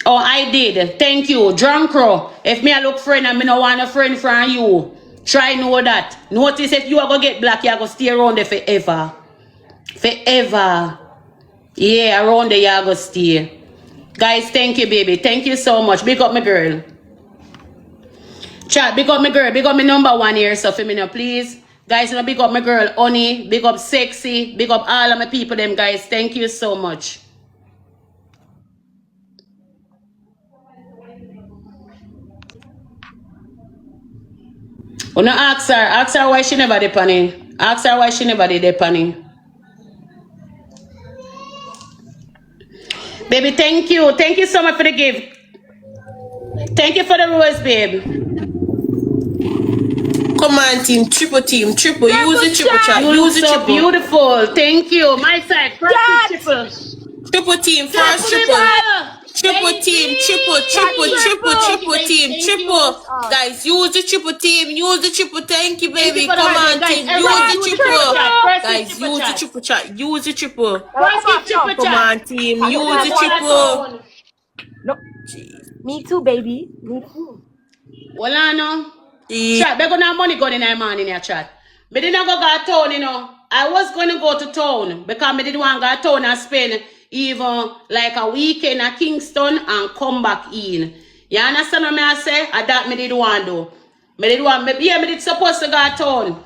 Oh, I did. Thank you. Drunk if me I look friend and me no want a friend from you. Try know that. Notice if you are gonna get black, you are gonna stay around there forever. Forever. Yeah, around there you are gonna stay. Guys, thank you, baby. Thank you so much. Big up my girl. Chat, big up my girl. Big up my number 1 here, so for me now, please. Guys, you know, big up my girl, Honey. Big up Sexy. Big up all of my people, them guys. Thank you so much. Oh, no, ask her why she never did panny. Ask her why she never did panny. Baby, thank you. Thank you so much for the gift. Thank you for the rose, babe. Come on, team. Triple. Use the triple chat. Use the triple. Beautiful. Thank you. My side. Triple. Triple team. First triple. Triple team. Triple team. Triple. Guys, use the triple team. Use the triple. Thank you, baby. Come on, team. Use the triple. Guys, use the triple chat. Use the triple. Come on, team. Use the triple. No. Me too, baby. Me too. Well, I know. Chat, they're gonna have money going in their man in your chat. But didn't go to town, you know. I was gonna go to town because I didn't want to go to town and spend even like a weekend at Kingston and come back in. You understand what I say? I that me did want to do. Me did supposed to go to town.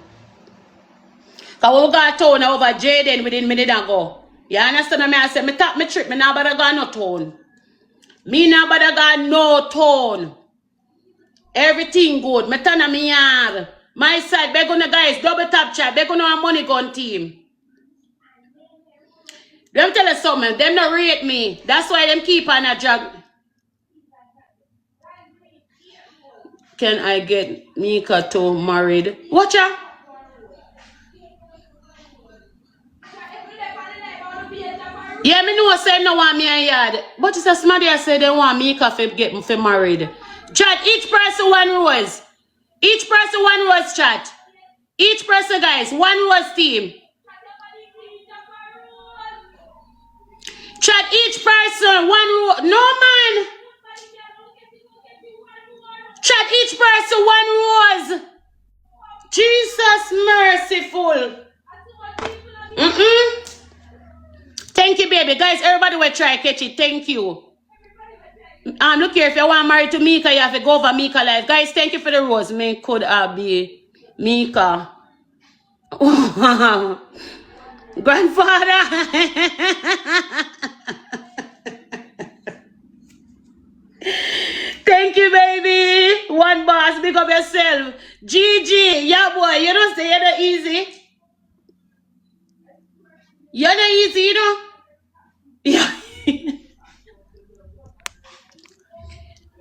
Because we go to town over Jaden, we didn't go. You understand what I say? Me tap me trip, me now better go no town. Me now better go no town. Everything good. Me turn on me yard. My side, beg on the guys, double tap chat. Beg on our money gun team. Them tell us something. Them not rate me. That's why them keep on a drag. Can I get Mika to married? Watch out. Yeah, me know say no want me a yard. But it's a somebody I say they want Mika to get me for married. Chat, each person 1 rose. Each person 1 rose, chat. Each person, guys, 1 rose team. Chat, each person 1 rose. No, man. Chat, each person 1 rose. Jesus merciful. Thank you, baby. Guys, everybody will try catch it. Thank you. Look here, if you want married to Mika, you have to go over Mika life. Guys, thank you for the rose. Me could be Mika. Grandfather. Thank you, baby. One boss, big up yourself. Gigi, yeah, boy, you don't say you're not easy. You're not easy, you know? Yeah.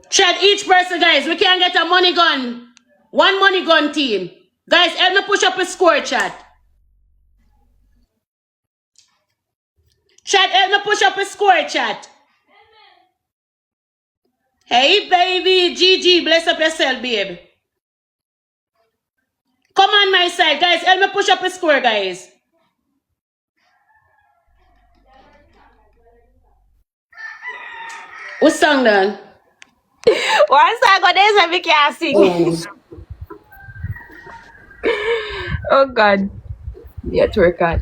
Chat each person, guys. We can get a money gun. 1 money gun team. Guys, help me push up a score, chat. Chat, help me push up a score, chat. Hey, baby. Gigi, bless up yourself, babe. Come on my side, guys. Help me push up a score, guys. What song then? One song on this and we can't sing. Oh God. Yeah, to work out.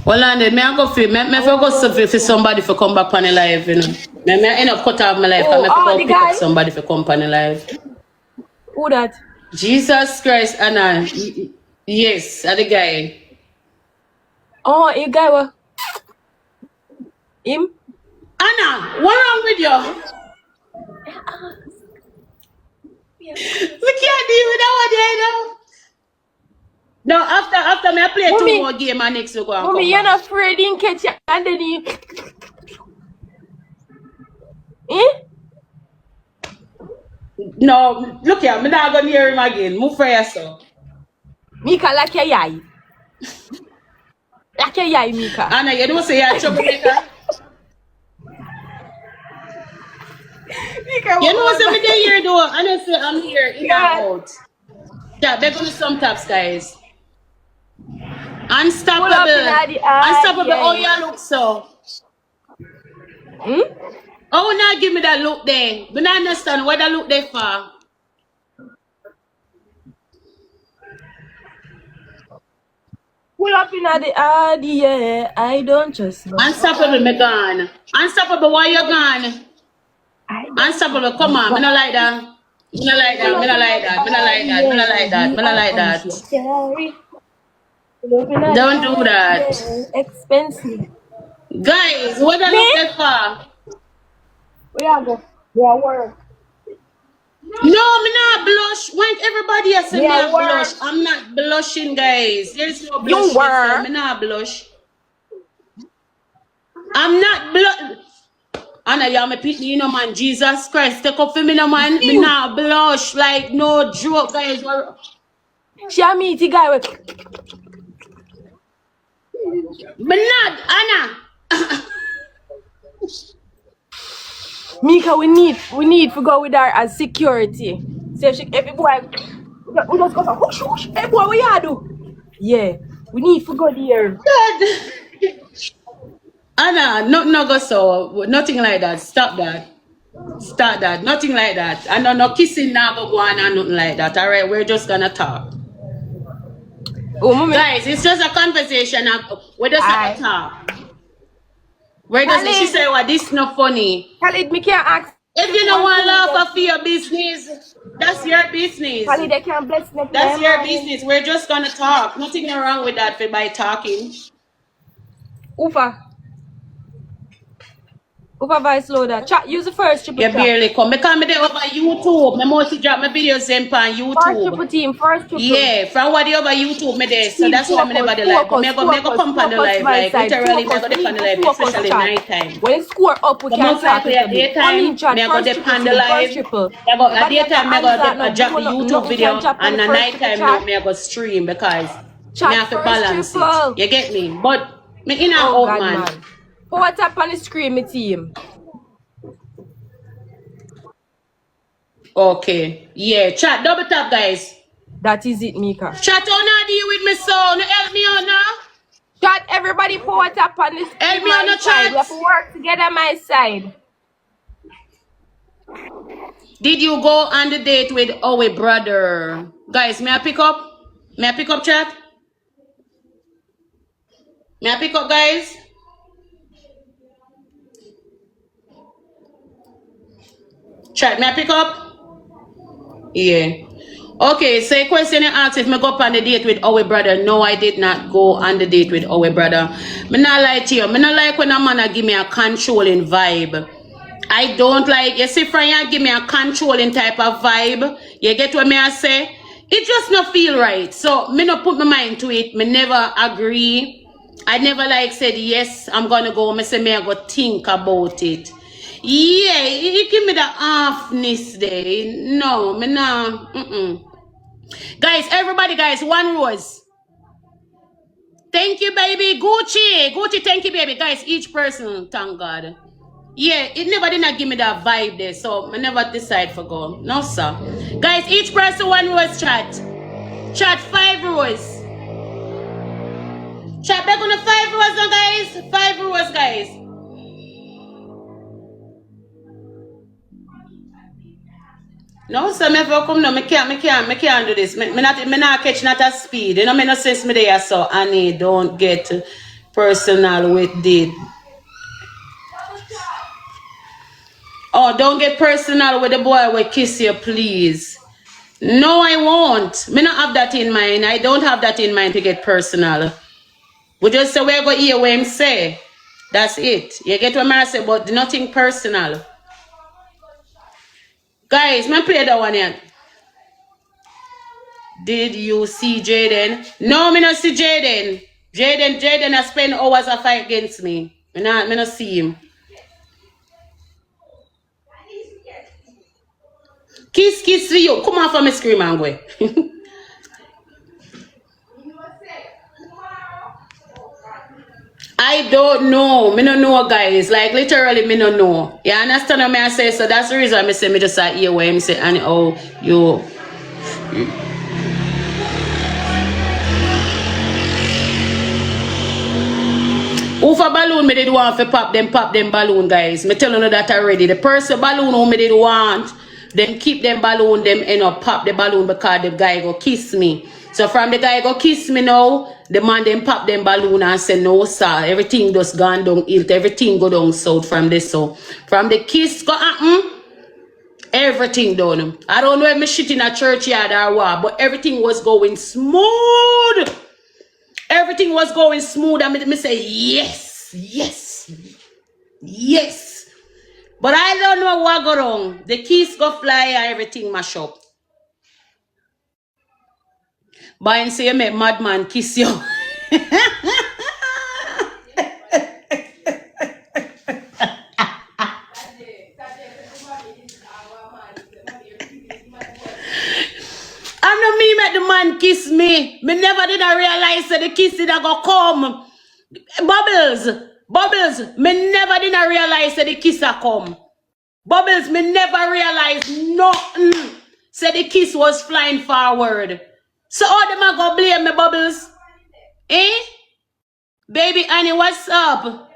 Well, and me I go for me somebody for come back on the live, you know. Me I end up cut off my life because me pick up somebody for come on the live. Who that? Jesus Christ, Anna. Yes, the guy. Oh, you guy what? Him? Anna, what wrong with you? We can't deal with that one there now. No, after me I play Mommy. 2 more games and next week go and Mommy, come you're back. not afraid in catch you and then you. Eh? No, look here, me not gonna hear him again. Move for yourself. Mika like your yai. Like your yai, Mika. Anna, you don't say you're a troublemaker. Mika, You know what's me there here though? Honestly, I'm here in and out. Yeah, they're gonna some taps, guys. Unstoppable. Pull up in the eye, Unstoppable. yeah. Oh, you look so. Hmm? Oh, now give me that look there. But I understand what that look there for. Pull up in the eye, yeah. I don't just know. Unstoppable, me gone. Unstoppable, why you gone? Unstoppable, come on. Me not like that. Me not like that. Me not like that. Me not like that. Me not like that. Me not like that. Sorry. Pull up in the Don't do eye, that. yeah. Expensive. Guys, what that look there for? Where I go? Where I work? No, me not blush. When everybody else say me Yeah, a blush, I'm not blushing, guys. There's no blush. You were. Me not blush. I'm not blush. Anna, you me pitney, you know, man. Jesus Christ, take up for me, no man. Me not blush, like no joke, guys. She a meet the guy with. Me not, Anna. Mika, we need to go with her as security. So if every boy, we just go whoosh whoosh. Hey boy, what you do? Yeah, we need to go there. Anna, no go so. Nothing like that. Stop that. Stop that. Nothing like that. I know no kissing now go on and nothing like that. Alright, we're just gonna talk. Oh, mommy. Guys, it's just a conversation. We're just gonna talk. Where does she say what this not funny? Khalid, me can't ask. If you don't want to laugh for your business, that's your business. Khalid, they can't bless me. That's your business. We're just gonna talk. Nothing wrong with that by talking. Ufa, voice loader. Chat, use the first triple You barely come. Because me there over YouTube. Me mostly drop my videos them on YouTube. First triple team, first triple. Yeah, from what over YouTube me there. So Team that's why me never the live. But me go come on the live. Like literally me go dip on the live, especially night time. When it score up, we But can't most likely at daytime, me go dip on the live. At daytime, me go drop the YouTube video, and at night time, me go stream because me have to balance it. You get me? But me in and out, man. Power tap on the screen, my team. Okay. Yeah, chat double tap, guys. That is it, Mika. Chat on now deal with me, so no help me on now. Chat, everybody power tap on the screen. Help me on the side. chat. We have to work together, my side. Did you go on the date with our brother? Guys, may I pick up? May I pick up, chat? May I pick up, guys? Chat, may I pick up? Yeah. Okay, so a question you asked if me go on the date with our brother. No, I did not go on the date with our brother. Me not lie to you. Me not like when a man give me a controlling vibe. I don't like, you see, friend, you give me a controlling type of vibe. You get what me I say? It just not feel right. So, me not put my mind to it. Me never agree. I never like said, yes, I'm gonna go. Me say, me I go think about it. Yeah, you give me the offness there. No, me nah. Guys, everybody, guys, one rose. Thank you, baby. Gucci. Gucci, thank you, baby. Guys, each person, thank God. Yeah, it never did not give me that vibe there, so I never decide for go. No, sir. Guys, each person, one rose chat. Chat 5 rows. Chat back on the 5 rows now, guys. 5 rows, guys. No, sir, me come no, me can't do this. Me not catch not at speed. You know, me no sense me there, so Annie, don't get personal with it. Oh, don't get personal with the boy will kiss you, please. No, I won't. Me not have that in mind. I don't have that in mind to get personal. We just say we're going to hear what him say. That's it. You get what I say, but nothing personal. Guys, me play that one here. Did you see Jaden? No, me not see Jaden. Jaden has spent hours a fight against me. Me not see him. Kiss for you. Come on for me scream and go. I don't know. Me no know, guys. Like literally, me no know. You understand what I say? So that's the reason I say me just hear what him say and oh you. Who for balloon me did want to pop them balloon, guys. Me telling you that already. The person balloon who me did want, them keep them balloon, them end up pop the balloon because the guy go kiss me. So from the guy go kiss me now, the man then pop them balloon and say no sir, everything just gone down ill, everything go down south from this. So from the kiss go happen, everything done. I don't know if me shit in a churchyard or what, but everything was going smooth. Everything was going smooth and me say yes. But I don't know what go wrong. The keys go fly and everything mash up. But I say you make madman kiss you. I know me make the man kiss me. Me never did I realize that the kiss did I go come. Bubbles. Me never did I realize that the kiss a come. Bubbles, me never realized nothing. Said the kiss was flying forward. So all them a go blame me, Bubbles? Eh? Baby Annie, what's up?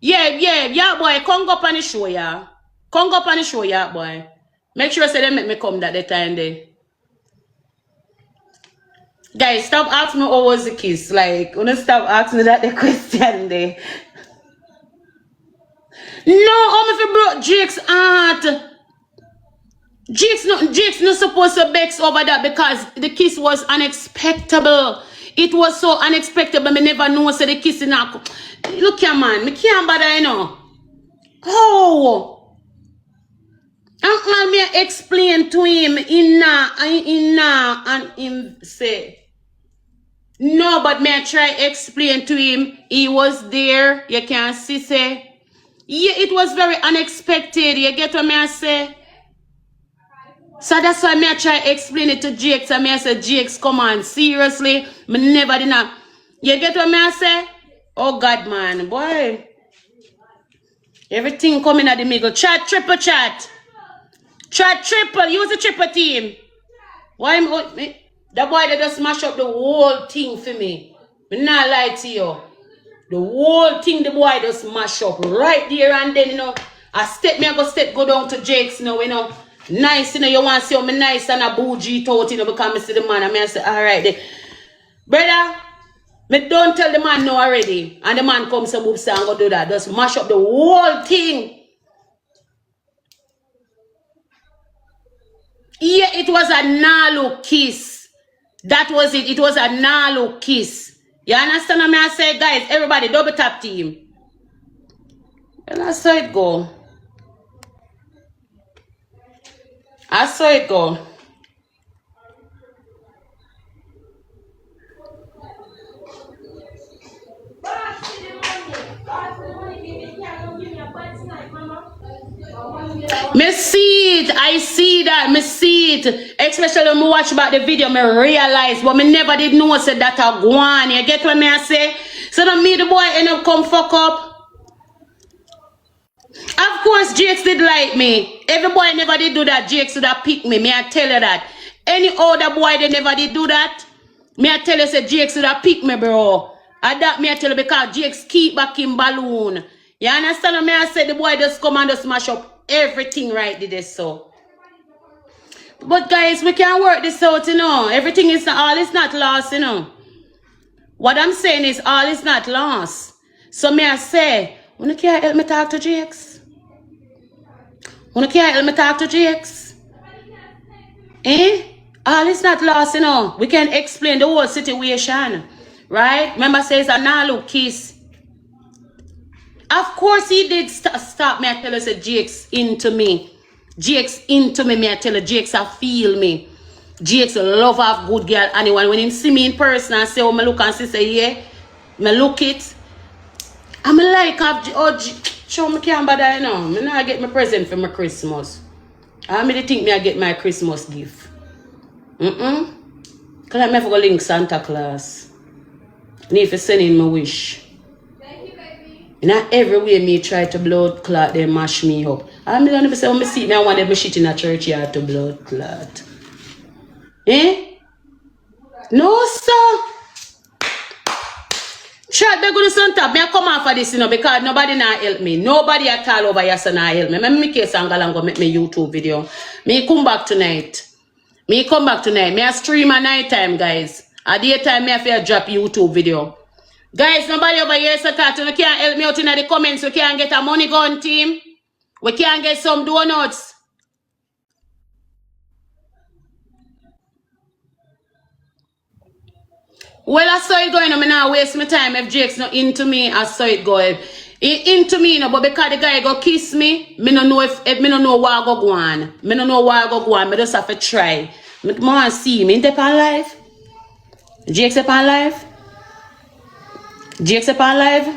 Yeah, boy. Come go up on the show, yeah. Come go up on the show, yeah, boy. Make sure say they make me come that the time there. Guys, stop asking me what was the kiss. Like, wanna stop asking me that the question there. No, I'm if you broke Jake's heart. Jake's not supposed to vex over that because the kiss was unexpected. It was so unexpected, but me never know so the kiss in a... Look here, man, me can't bother, you know. Oh! And me explain to him and him say... No, but me I try explain to him. He was there. You can see, say... Yeah, it was very unexpected. You get what me I say? So that's why I try to explain it to Jakes. And I say, Jakes, come on, seriously. Me never did not. You get what I say? Oh God, man, boy. Everything coming at the middle. Chat, triple chat. Chat, triple. Use the triple team. Why? The boy that just smash up the whole thing for me. Me not lie to you. The whole thing the boy just smash up right there and then, you know. I go down to Jakes, you know. Nice, you know, you want to see how me nice and a bougie thought, you know, because I see the man, and I say, all right, then. Brother, me don't tell the man no already. And the man comes to boobs and go do that. Just mash up the whole thing. Yeah, it was a nah-look kiss. That was it. It was a nah-look kiss. You understand what I say, guys? Everybody, double tap team. And I saw it go. I saw it go. Me see it. I see that. Me see it. Especially when me watch about the video, me realize. But me never did know said that I go on. You get what me I say? So then me the boy end up come fuck up. Of course, Jakes did like me. Every boy never did do that. Jakes would have picked me. Me I tell you that. Any other boy they never did do that. Me I tell you say Jakes would have picked me, bro. And that me I tell you because Jakes keep back in balloon. You understand what me I say? The boy just come and just smash up everything right there so. But guys, we can work this out, you know. Everything is all is not lost, you know. What I'm saying is all is not lost. So me I say, wanna can't help me talk to Jakes? Wanna can't help me talk to Jakes? Eh? All is not lost, you know. We can explain the whole situation. Right? Remember says a nah-look kiss. Of course he did stop me. I tell us Jakes into me. Jakes into me, I tell you, Jakes I feel me. Jakes love have good girl. Anyone when him see me in person and say, oh, me look and say, yeah, me look it. I'm like, show me can't bother, you know. Me not get my present for my Christmas. I mean, they think me I get my Christmas gift. Because I never go link Santa Claus. Need to send in my wish. Thank you, baby. Not every way me try to blood clot, they mash me up. I mean, I never say, when me see me, I want them shit in a church yard to blood clot. Eh? No, sir. Chat, they go to Santa. Me I come off for this, you know, because nobody not help me. Nobody at all over here so not help me. Me case and go make me YouTube video. Me come back tonight. Me I stream at night time, guys. At daytime, me I feel drop YouTube video. Guys, nobody over here so cartoon. You can't help me out in the comments. We can't get a money gun team. We can't get some donuts. Well, I saw it going. I'm not waste my time. If Jake's not into me, I saw it going. He into me, you know, but because the guy go kiss me, me don't know if me don't know where I go on. Me don't know where I go on. Me just have to try. Me want to see me. Ain't they on live? Jake's up on live? Jake's up on live?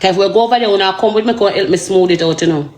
If we go over there, when I come with me, come help me smooth it out, you know.